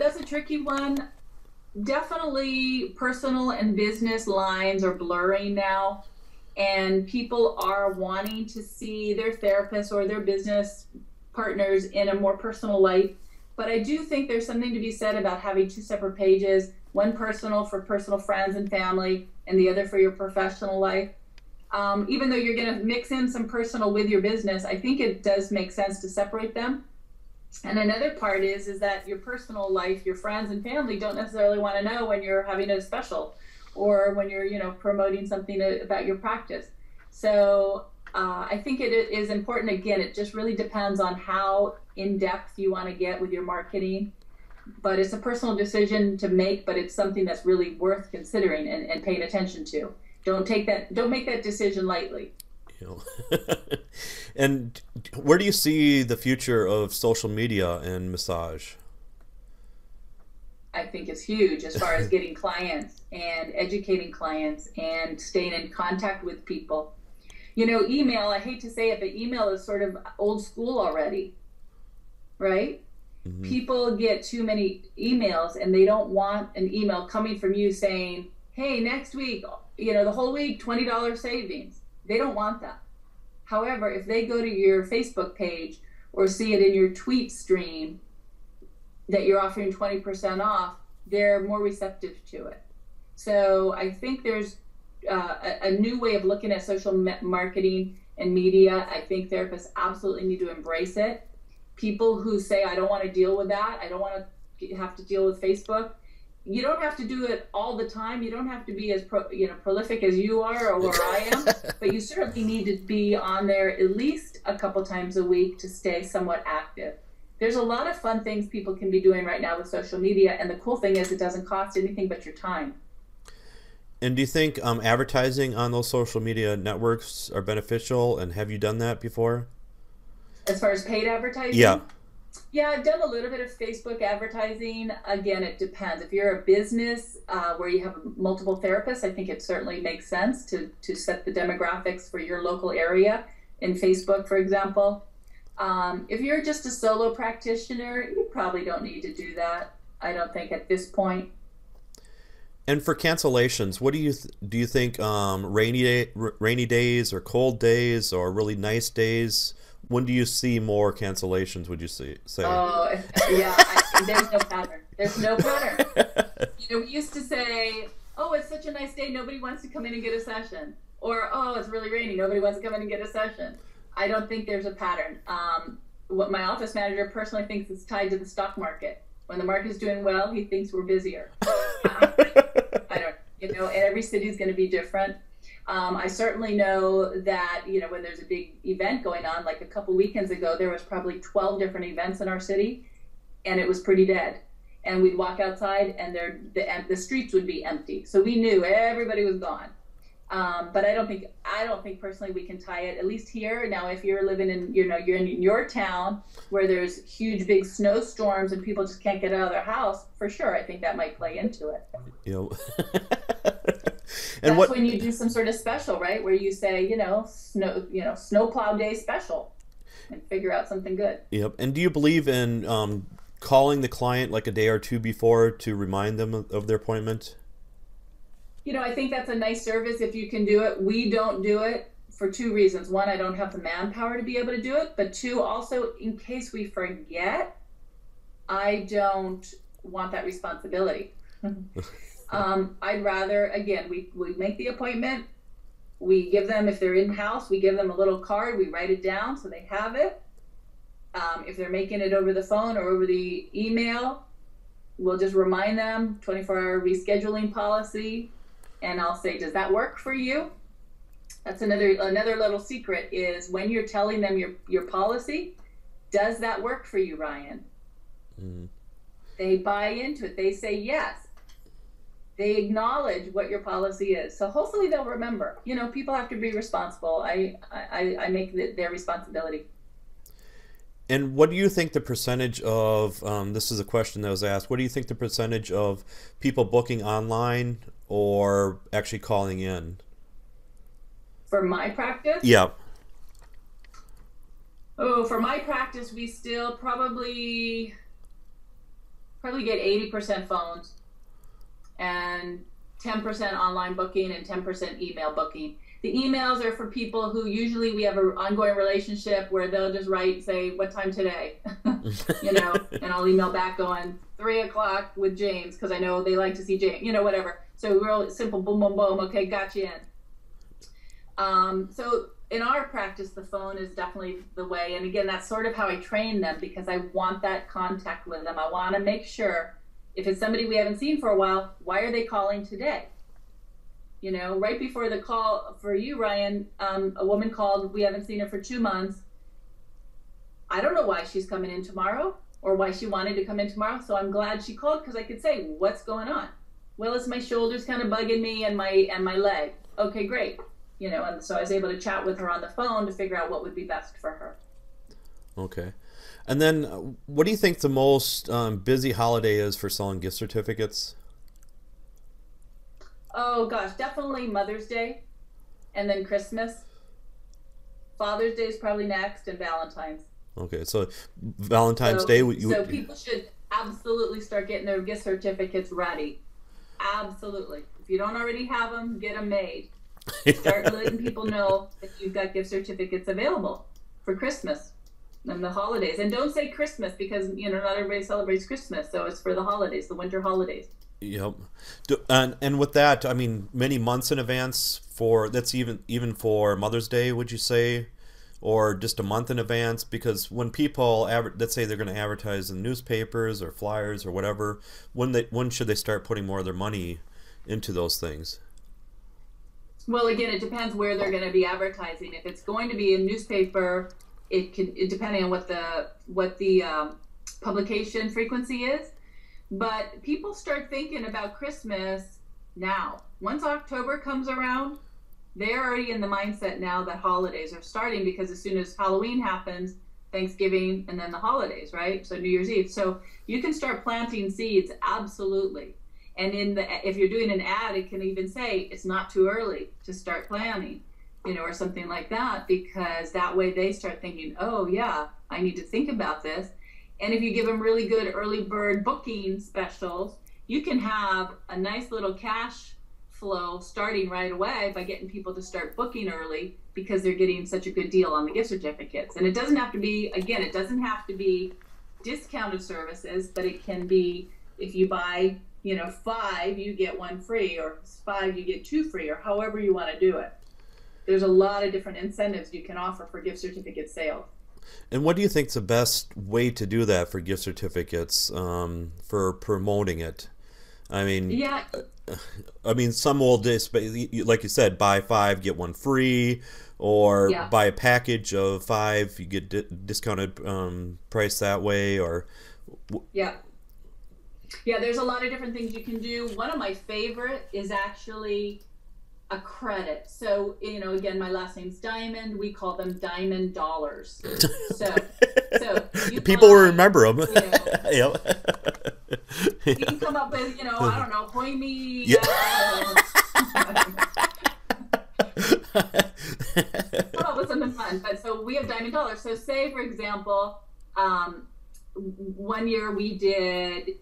that's a tricky one. Definitely personal and business lines are blurring now, and people are wanting to see their therapist or their business partners in a more personal light. But I do think there's something to be said about having 2 separate pages, one personal for personal friends and family, and the other for your professional life. Even though you're going to mix in some personal with your business, I think it does make sense to separate them. And another part is that your personal life, your friends and family don't necessarily want to know when you're having a special or when you're, promoting something about your practice. So I think it is important. Again, it just really depends on how in-depth you want to get with your marketing. But it's a personal decision to make, but it's something that's really worth considering and paying attention to. Don't make that decision lightly. You know. And where do you see the future of social media and massage? I think is huge as far as getting clients and educating clients and staying in contact with people. You know, email, I hate to say it, but email is sort of old school already, right? Hmm. People get too many emails and they don't want an email coming from you saying, hey, next week, you know, the whole week, $20 savings. They don't want that. However, if they go to your Facebook page or see it in your tweet stream that you're offering 20% off, they're more receptive to it. So I think there's a new way of looking at social marketing and media. I think therapists absolutely need to embrace it. People who say, I don't want to deal with that, I don't want to have to deal with Facebook, you don't have to do it all the time. You don't have to be as prolific as you are or where I am, but you certainly need to be on there at least a couple times a week to stay somewhat active. There's a lot of fun things people can be doing right now with social media, and the cool thing is it doesn't cost anything but your time. And do you think advertising on those social media networks are beneficial? And have you done that before? As far as paid advertising? Yeah. Yeah, I've done a little bit of Facebook advertising. Again, it depends. If you're a business where you have multiple therapists, I think it certainly makes sense to set the demographics for your local area in Facebook, for example. If you're just a solo practitioner, you probably don't need to do that, I don't think, at this point. And for cancellations, what do you think? Rainy days or cold days or really nice days? When do you see more cancellations? Would you say? Oh, yeah. There's no pattern. There's no pattern. You know, we used to say, "Oh, it's such a nice day. Nobody wants to come in and get a session," or "Oh, it's really rainy. Nobody wants to come in and get a session." I don't think there's a pattern. What my office manager personally thinks is tied to the stock market. When the market is doing well, he thinks we're busier. I don't, you know, and every city is going to be different. I certainly know that, you know, when there's a big event going on, like a couple weekends ago, there was probably 12 different events in our city, and it was pretty dead. And we'd walk outside, and the streets would be empty. So we knew everybody was gone. But I don't think personally we can tie it, at least here. Now, if you're living in, you know, you're in your town where there's huge, big snowstorms and people just can't get out of their house, for sure, I think that might play into it. You know. And that's when you do some sort of special, right? Where you say, snowplow day special, and figure out something good. Yep. And do you believe in calling the client like a day or two before to remind them of their appointment? You know, I think that's a nice service if you can do it. We don't do it for two reasons. One, I don't have the manpower to be able to do it. But two, also, in case we forget, I don't want that responsibility. I'd rather, again, we make the appointment. We give them, if they're in-house, we give them a little card. We write it down so they have it. If they're making it over the phone or over the email, we'll just remind them, 24-hour rescheduling policy. And I'll say, does that work for you? That's another little secret is when you're telling them your policy, does that work for you, Ryan? Mm. They buy into it. They say yes. They acknowledge what your policy is. So hopefully they'll remember. You know, people have to be responsible. I make their responsibility. And what do you think the percentage of, this is a question that was asked, what do you think the percentage of people booking online or actually calling in? For my practice? Yeah. Oh, for my practice, we still probably get 80% phones and 10% online booking and 10% email booking. The emails are for people who usually we have an ongoing relationship where they'll just write, say, what time today? You know, and I'll email back going 3:00 with James because I know they like to see James, you know, whatever. So real simple, boom, boom, boom. Okay, got you in. So in our practice, the phone is definitely the way. And again, that's sort of how I train them because I want that contact with them. I want to make sure if it's somebody we haven't seen for a while, why are they calling today? You know, right before the call for you, Ryan, a woman called. We haven't seen her for 2 months. I don't know why she's coming in tomorrow or why she wanted to come in tomorrow. So I'm glad she called because I could say, what's going on? Well, it's my shoulders kind of bugging me and my leg. Okay, great. And so I was able to chat with her on the phone to figure out what would be best for her. Okay. And then what do you think the most busy holiday is for selling gift certificates? Oh gosh, definitely Mother's Day, and then Christmas. Father's Day is probably next, and Valentine's. Okay, so Valentine's Day. So people should absolutely start getting their gift certificates ready. Absolutely. If you don't already have them, get them made. Start letting people know that you've got gift certificates available for Christmas and the holidays. And don't say Christmas because, not everybody celebrates Christmas. So it's for the holidays, the winter holidays. Yep. And with that, I mean, many months in advance that's even for Mother's Day, would you say? Or just a month in advance? Because when people, let's say they're going to advertise in newspapers or flyers or whatever, when should they start putting more of their money into those things? Well, again, it depends where they're going to be advertising. If it's going to be a newspaper, depending on what the publication frequency is. But people start thinking about Christmas now. Once October comes around, they're already in the mindset now that holidays are starting, because as soon as Halloween happens, Thanksgiving, and then the holidays, right? So New Year's Eve. So you can start planting seeds, absolutely. And if you're doing an ad, it can even say it's not too early to start planning, or something like that, because that way they start thinking, oh yeah, I need to think about this. And if you give them really good early bird booking specials, you can have a nice little cash flow starting right away by getting people to start booking early, because they're getting such a good deal on the gift certificates. And it doesn't have to be, again, it doesn't have to be discounted services, but it can be, if you buy, 5, you get 1 free, or 5, you get 2 free, or however you want to do it. There's a lot of different incentives you can offer for gift certificate sales. And what do you think is the best way to do that for gift certificates, for promoting it? I mean, yeah. Some will just, like you said, buy 5, get 1 free, or buy a package of 5, you get discounted price that way, or there's a lot of different things you can do. One of my favorite is actually a credit. So, again, my last name's Diamond. We call them Diamond Dollars. So people will remember them. You can come up with, I don't know, Hoy me. Come up with something fun. But so we have Diamond Dollars. So say, for example, one year we did,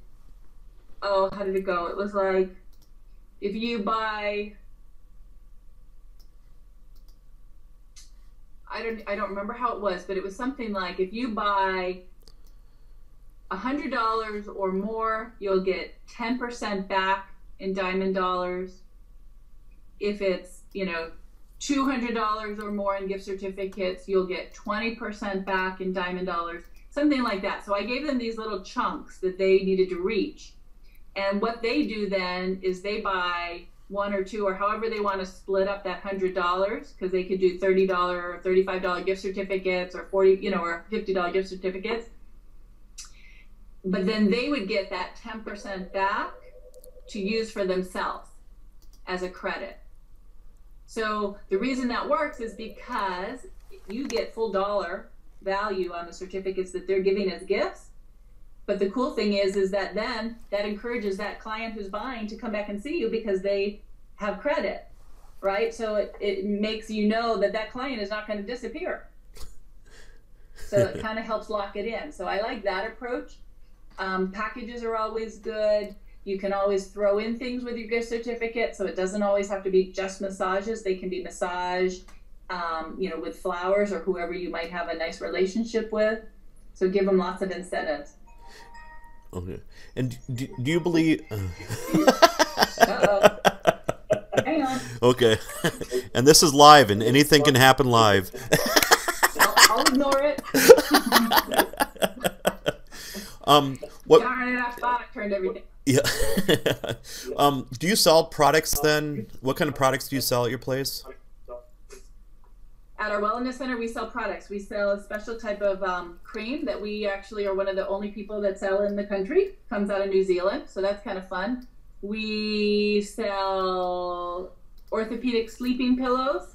how did it go? It was like, if you buy, I don't remember how it was, but it was something like, if you buy $100 or more, you'll get 10% back in Diamond Dollars. If it's, $200 or more in gift certificates, you'll get 20% back in Diamond Dollars, something like that. So I gave them these little chunks that they needed to reach. And what they do then is they buy 1 or 2, or however they want to split up that $100, because they could do $30 or $35 gift certificates, or $40, or $50 gift certificates. But then they would get that 10% back to use for themselves as a credit. So the reason that works is because you get full dollar value on the certificates that they're giving as gifts. But the cool thing is that then that encourages that client who's buying to come back and see you, because they have credit, right? So it makes that client is not going to disappear. So it kind of helps lock it in. So I like that approach. Packages are always good. You can always throw in things with your gift certificate, so it doesn't always have to be just massages. They can be massage, with flowers, or whoever you might have a nice relationship with. So give them lots of incentives. Okay. And do you believe... Uh-oh. Hang on. Okay. And this is live, and anything can happen live. I'll ignore it. What? Darn it, I thought I turned everything. Yeah. Do you sell products then? What kind of products do you sell at your place? At our wellness center, we sell products. We sell a special type of cream that we actually are one of the only people that sell in the country. Comes out of New Zealand, so that's kind of fun. We sell orthopedic sleeping pillows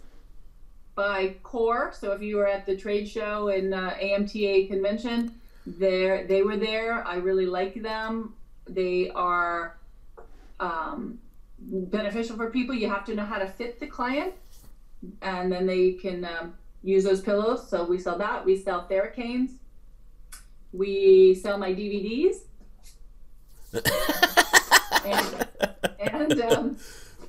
by Core. So if you were at the trade show in AMTA convention, they were there. I really like them. They are beneficial for people. You have to know how to fit the client, and then they can use those pillows. So we sell that. We sell Theracanes. We sell my DVDs. and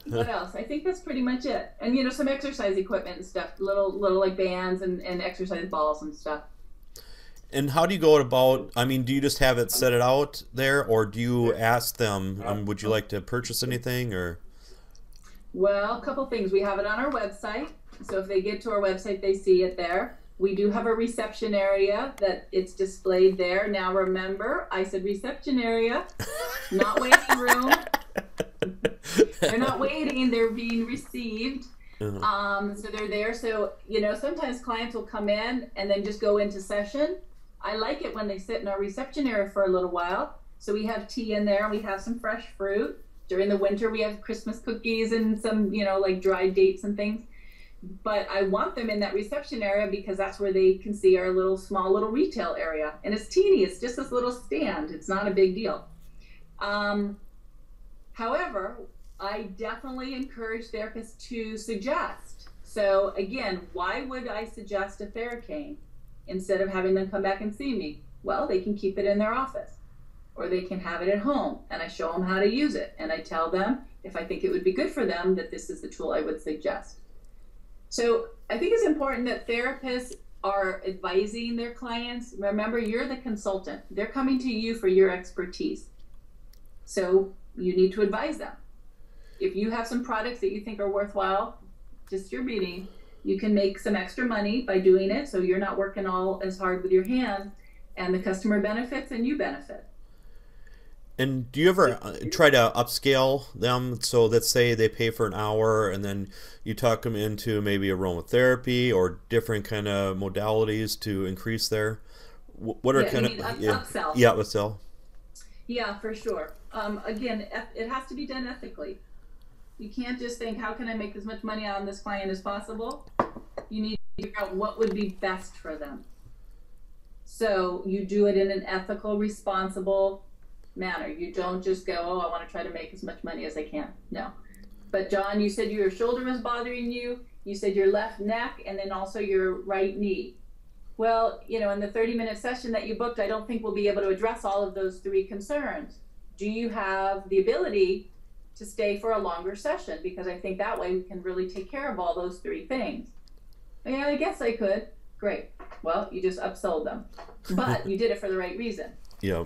what else? I think that's pretty much it. And you know, some exercise equipment and stuff, little like bands and exercise balls and stuff. And how do you go about, I mean, do you just have it set it out there, or do you ask them, would you like to purchase anything, or? Well, a couple things. We have it on our website. So if they get to our website, they see it there. We do have a reception area that it's displayed there. Now remember, I said reception area, not waiting room. They're not waiting, they're being received. So they're there. So, you know, sometimes clients will come in and then just go into session. I like it when they sit in our reception area for a little while. So we have tea in there, we have some fresh fruit. During the winter, we have Christmas cookies and some, you know, like dried dates and things. But I want them in that reception area because that's where they can see our small little retail area. And it's teeny, it's just this little stand. It's not a big deal. However, I definitely encourage therapists to suggest. So again, why would I suggest a Theracane instead of having them come back and see me? Well, they can keep it in their office, or they can have it at home, and I show them how to use it. And I tell them, if I think it would be good for them, that this is the tool I would suggest. So I think it's important that therapists are advising their clients. Remember, you're the consultant. They're coming to you for your expertise. So you need to advise them. If you have some products that you think are worthwhile distributing, you can make some extra money by doing it. So you're not working all as hard with your hands, and the customer benefits and you benefit. And do you ever try to upscale them? So let's say they pay for an hour and then you talk them into maybe aromatherapy or different kind of modalities to increase their, what are kind of, upsell. Yeah, upsell. Yeah, for sure. Again, it has to be done ethically. You can't just think, how can I make as much money on this client as possible? You need to figure out what would be best for them. So you do it in an ethical, responsible manner. You don't just go, oh, I want to try to make as much money as I can. No. But John, you said your shoulder was bothering you. You said your left neck and then also your right knee. Well, you know, in the 30-minute session that you booked, I don't think we'll be able to address all of those three concerns. Do you have the ability to stay for a longer session? Because I think that way we can really take care of all those three things. Yeah, I guess I could. Great. Well, you just upsold them. But you did it for the right reason. Yeah.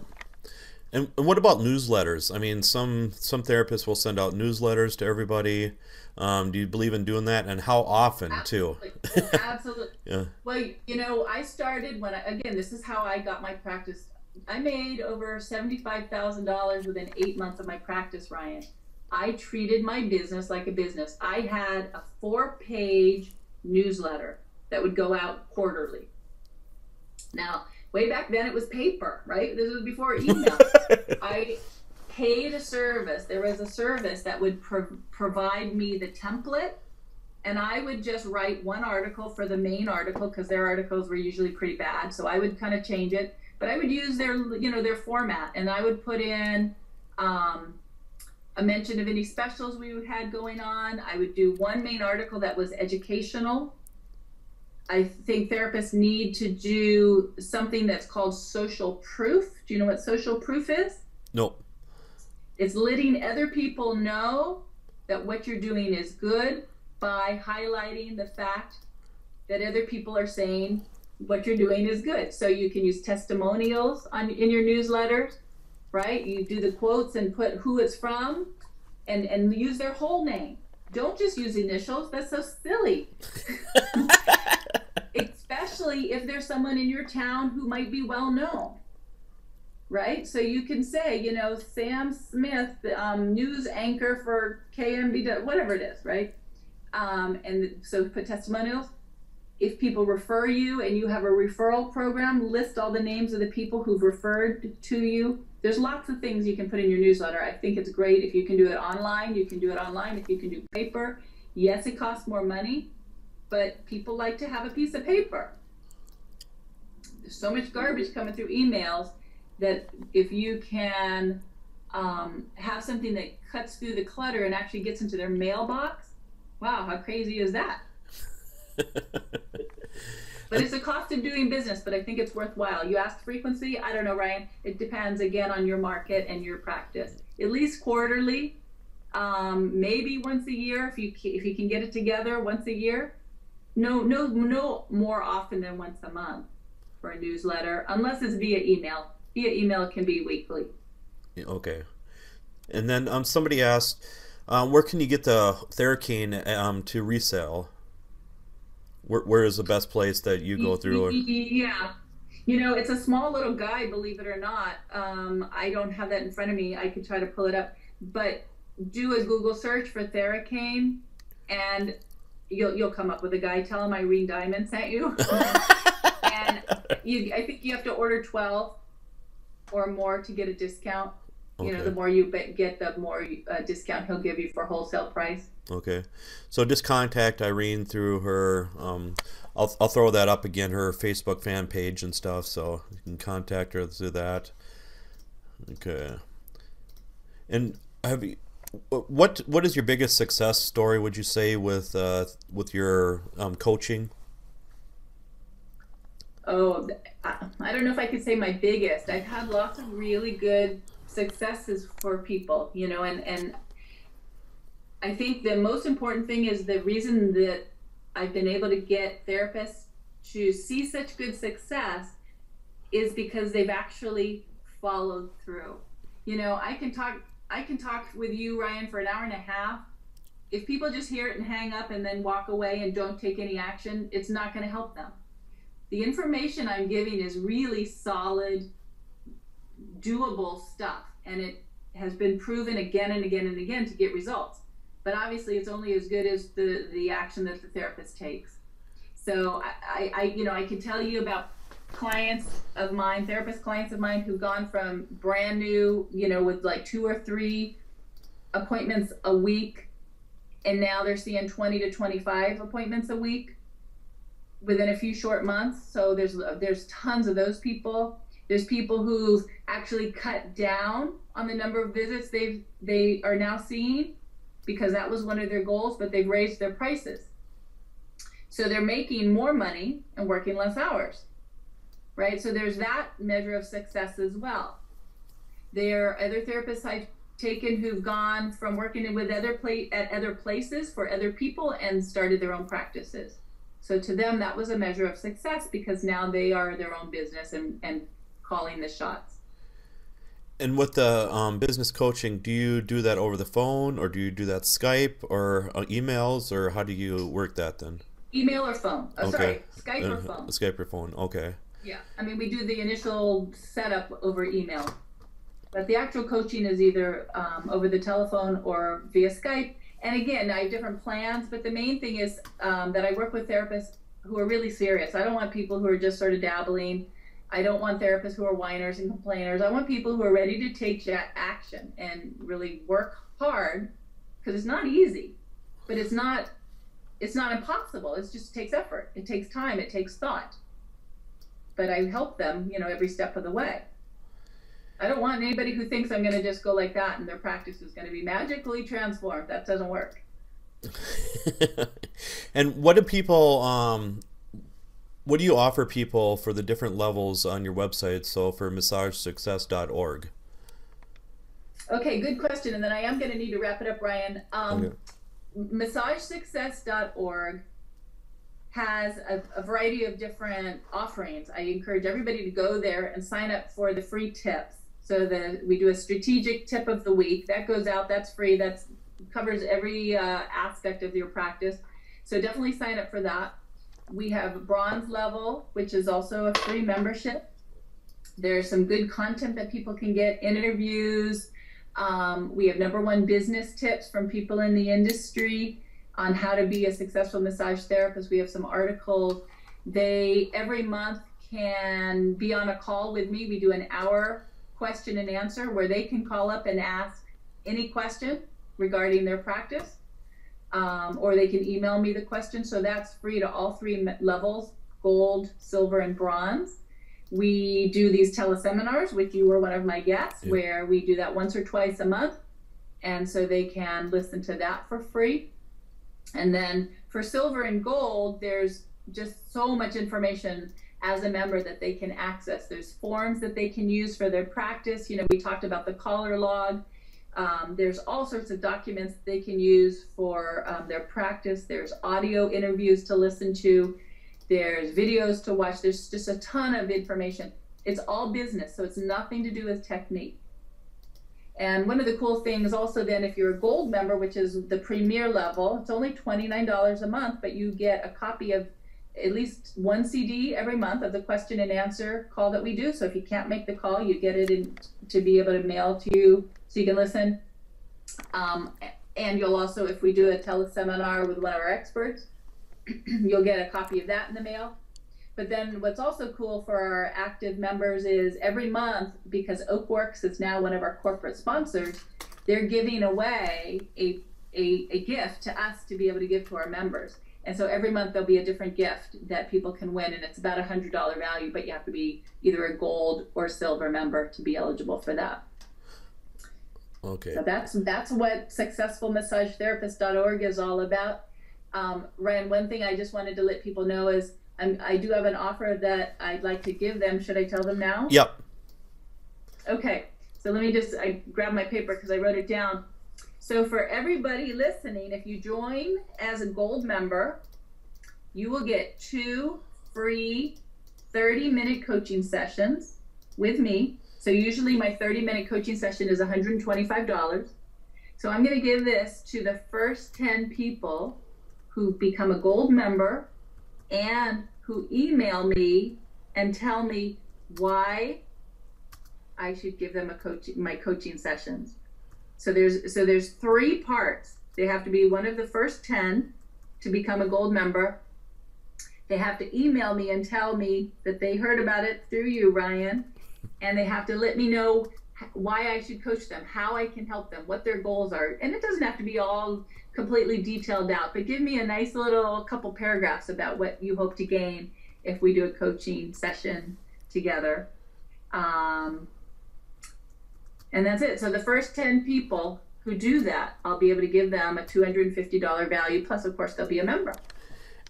And what about newsletters? I mean, some therapists will send out newsletters to everybody. Do you believe in doing that, and how often? Absolutely. Too? Absolutely. Yeah. Well, you know, I started again, this is how I got my practice. I made over $75,000 within 8 months of my practice, Ryan. I treated my business like a business. I had a 4-page newsletter that would go out quarterly. Now, way back then it was paper, right? This was before email. I paid a service. There was a service that would provide me the template, and I would just write one article for the main article because their articles were usually pretty bad. So I would kind of change it, but I would use their, you know, their format, and I would put in a mention of any specials we had going on. I would do one main article that was educational. I think therapists need to do something that's called social proof. Do you know what social proof is? No. It's letting other people know that what you're doing is good by highlighting the fact that other people are saying what you're doing is good. So you can use testimonials in your newsletters, right? You do the quotes and put who it's from and use their whole name. Don't just use initials. That's so silly. Especially if there's someone in your town who might be well known, right? So you can say, you know, Sam Smith, news anchor for KMBW, whatever it is, right? And so put testimonials. if people refer you and you have a referral program, list all the names of the people who've referred to you. There's lots of things you can put in your newsletter. I think it's great if you can do it online. You can do it online. If you can do paper, yes, it costs more money, but people like to have a piece of paper. There's so much garbage coming through emails that if you can have something that cuts through the clutter and actually gets into their mailbox, wow, how crazy is that? But it's a cost of doing business, but I think it's worthwhile. You asked frequency. I don't know, Ryan. It depends, again, on your market and your practice. At least quarterly, maybe once a year, if you can get it together once a year. No more often than once a month for a newsletter, unless it's via email. Via email, it can be weekly. Okay. And then somebody asked, where can you get the Theracane to resell? Where is the best place that you go through? Yeah. You know, it's a small little guide, believe it or not. I don't have that in front of me. I could try to pull it up. But do a Google search for Theracane, and you'll come up with a guide. Tell them Irene Diamond sent you. And I think you have to order 12 or more to get a discount. Okay. You know, the more you get, the more discount he'll give you for wholesale price. Okay, so just contact Irene through her. I'll throw that up again, her Facebook fan page and stuff, so you can contact her through that. Okay. And what is your biggest success story, would you say, with your coaching? Oh, I don't know if I could say my biggest. I've had lots of really good successes for people, you know, and I think the most important thing is the reason that I've been able to get therapists to see such good success is because they've actually followed through. You know, I can talk with you, Ryan, for an hour and a half. If people just hear it and hang up and then walk away and don't take any action, it's not going to help them. The information I'm giving is really solid, doable stuff, and it has been proven again and again and again to get results. But obviously it's only as good as the action that the therapist takes. So I can tell you about therapist clients of mine who've gone from brand new, you know, with like 2 or 3 appointments a week, and now they're seeing 20 to 25 appointments a week within a few short months. So there's tons of those people. There's people who've actually cut down on the number of visits they are now seeing, because that was one of their goals, but they've raised their prices. So they're making more money and working less hours, right? So there's that measure of success as well. There are other therapists I've taken who've gone from working with at other places for other people and started their own practices. So to them, that was a measure of success, because now they are their own business and calling the shots. And with the business coaching, do you do that over the phone, or do you do that Skype or emails, or how do you work that then? Email or phone. Oh, okay. Sorry, Skype or phone. Skype or phone, okay. Yeah, I mean, we do the initial setup over email, but the actual coaching is either over the telephone or via Skype. And again, I have different plans, but the main thing is that I work with therapists who are really serious. I don't want people who are just sort of dabbling. I don't want therapists who are whiners and complainers. I want people who are ready to take action and really work hard, because it's not easy, but it's not impossible. It just takes effort. It takes time. It takes thought. But I help them, you know, every step of the way. I don't want anybody who thinks I'm going to just go like that and their practice is going to be magically transformed. That doesn't work. And what do people, what do you offer people for the different levels on your website? So for massagesuccess.org. Okay, good question. And then I am going to need to wrap it up, Ryan. Okay. Massagesuccess.org has a variety of different offerings. I encourage everybody to go there and sign up for the free tips. So we do a strategic tip of the week. That goes out, that's free, that covers every aspect of your practice. So definitely sign up for that. We have bronze level, which is also a free membership. There's some good content that people can get, interviews. We have #1 business tips from people in the industry. on how to be a successful massage therapist. We have some articles. They every month can be on a call with me. We do an hour question and answer where they can call up and ask any question regarding their practice, or they can email me the question. So that's free to all three levels, gold, silver, and bronze. We do these teleseminars, which you were one of my guests, where we do that once or twice a month. And so they can listen to that for free. And then for silver and gold, there's just so much information as a member that they can access. There's forms that they can use for their practice. You know, we talked about the caller log. There's all sorts of documents that they can use for their practice. There's audio interviews to listen to. There's videos to watch. There's just a ton of information. It's all business, so it's nothing to do with technique. And one of the cool things also then, if you're a gold member, which is the premier level, it's only $29 a month, but you get a copy of at least one CD every month of the question and answer call that we do. So if you can't make the call, you get it in, to be able to mail to you so you can listen. And you'll also, if we do a teleseminar with one of our experts, you'll get a copy of that in the mail. But then what's also cool for our active members is every month, because Oakworks is now one of our corporate sponsors, they're giving away a gift to us to be able to give to our members. And so every month there'll be a different gift that people can win, and it's about $100 value, but you have to be either a gold or silver member to be eligible for that. Okay. So that's what successfulmassagetherapist.org is all about. Ryan, one thing I just wanted to let people know is I do have an offer that I'd like to give them. Should I tell them now? Yep. Okay. So let me I grabbed my paper because I wrote it down. So for everybody listening, if you join as a gold member, you will get 2 free 30-minute coaching sessions with me. So usually my 30-minute coaching session is $125. So I'm going to give this to the first 10 people who become a gold member and who email me and tell me why I should give them my coaching sessions. So there's 3 parts. They have to be one of the first 10 to become a gold member. They have to email me and tell me that they heard about it through you, Ryan, and they have to let me know why I should coach them, how I can help them, what their goals are. And it doesn't have to be all completely detailed out, but give me a nice little couple paragraphs about what you hope to gain if we do a coaching session together. And that's it. So the first 10 people who do that, I'll be able to give them a $250 value, plus of course they'll be a member.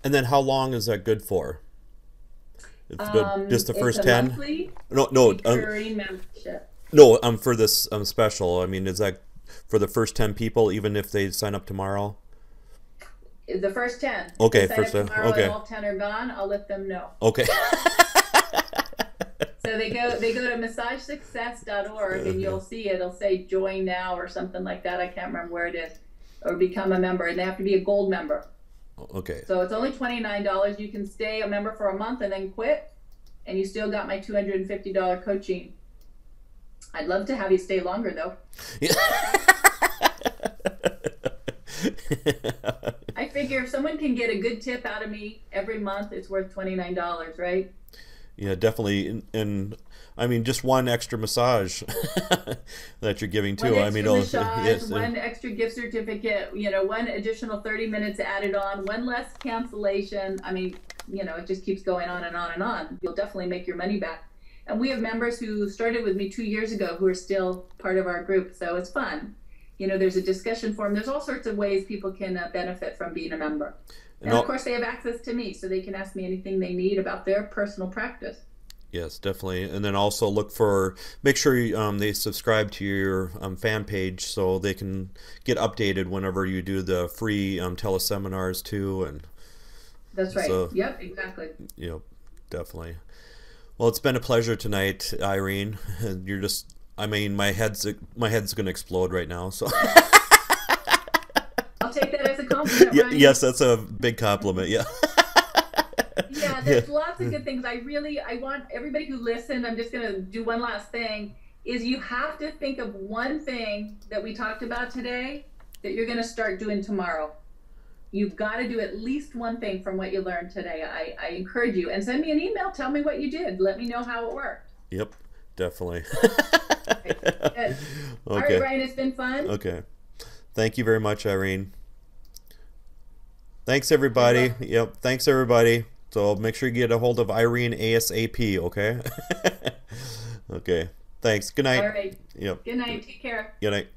And then how long is that good for? Just the first 10? No, recurring membership. No, for this special. I mean, is that for the first 10 people, even if they sign up tomorrow? The first 10. Okay, if they first sign 10. up tomorrow Okay. and all 10 are gone, I'll let them know. Okay. So they go to massagesuccess.org and you'll see it'll say join now or something like that. I can't remember where it is. Or become a member, and they have to be a gold member. Okay. So it's only $29. You can stay a member for a month and then quit, and you still got my $250 coaching. I'd love to have you stay longer though. Yeah. I figure if someone can get a good tip out of me every month, it's worth $29, right? Yeah, definitely. And I mean, just one extra massage that you're giving too. One extra massage, one extra gift certificate, one additional 30 minutes added on, one less cancellation. I mean, it just keeps going on and on and on. You'll definitely make your money back. And we have members who started with me 2 years ago who are still part of our group. So it's fun. There's a discussion forum. There's all sorts of ways people can benefit from being a member. And of course, they have access to me, so they can ask me anything they need about their personal practice. Yes, definitely. And then also make sure they subscribe to your fan page so they can get updated whenever you do the free teleseminars too. And that's right. So, yep, exactly. Yep, definitely. Well, it's been a pleasure tonight, Irene. You're just, I mean, my head's going to explode right now. So I'll take that as a compliment, yeah, Ronnie. yes, that's a big compliment. Yeah. Yeah, there's lots of good things. I want everybody who listened, I'm just going to do one last thing, is you have to think of one thing that we talked about today that you're going to start doing tomorrow. You've got to do at least one thing from what you learned today. I encourage you, and send me an email. Tell me what you did. Let me know how it worked. Yep, definitely. Right. Good. All right, Okay. Brian, it's been fun. Okay. Thank you very much, Irene. Thanks, You're everybody. welcome. Yep. Thanks, everybody. So make sure you get a hold of Irene ASAP, okay? Okay. Thanks. Good All night. right. Yep. Good night. Take care. Good night.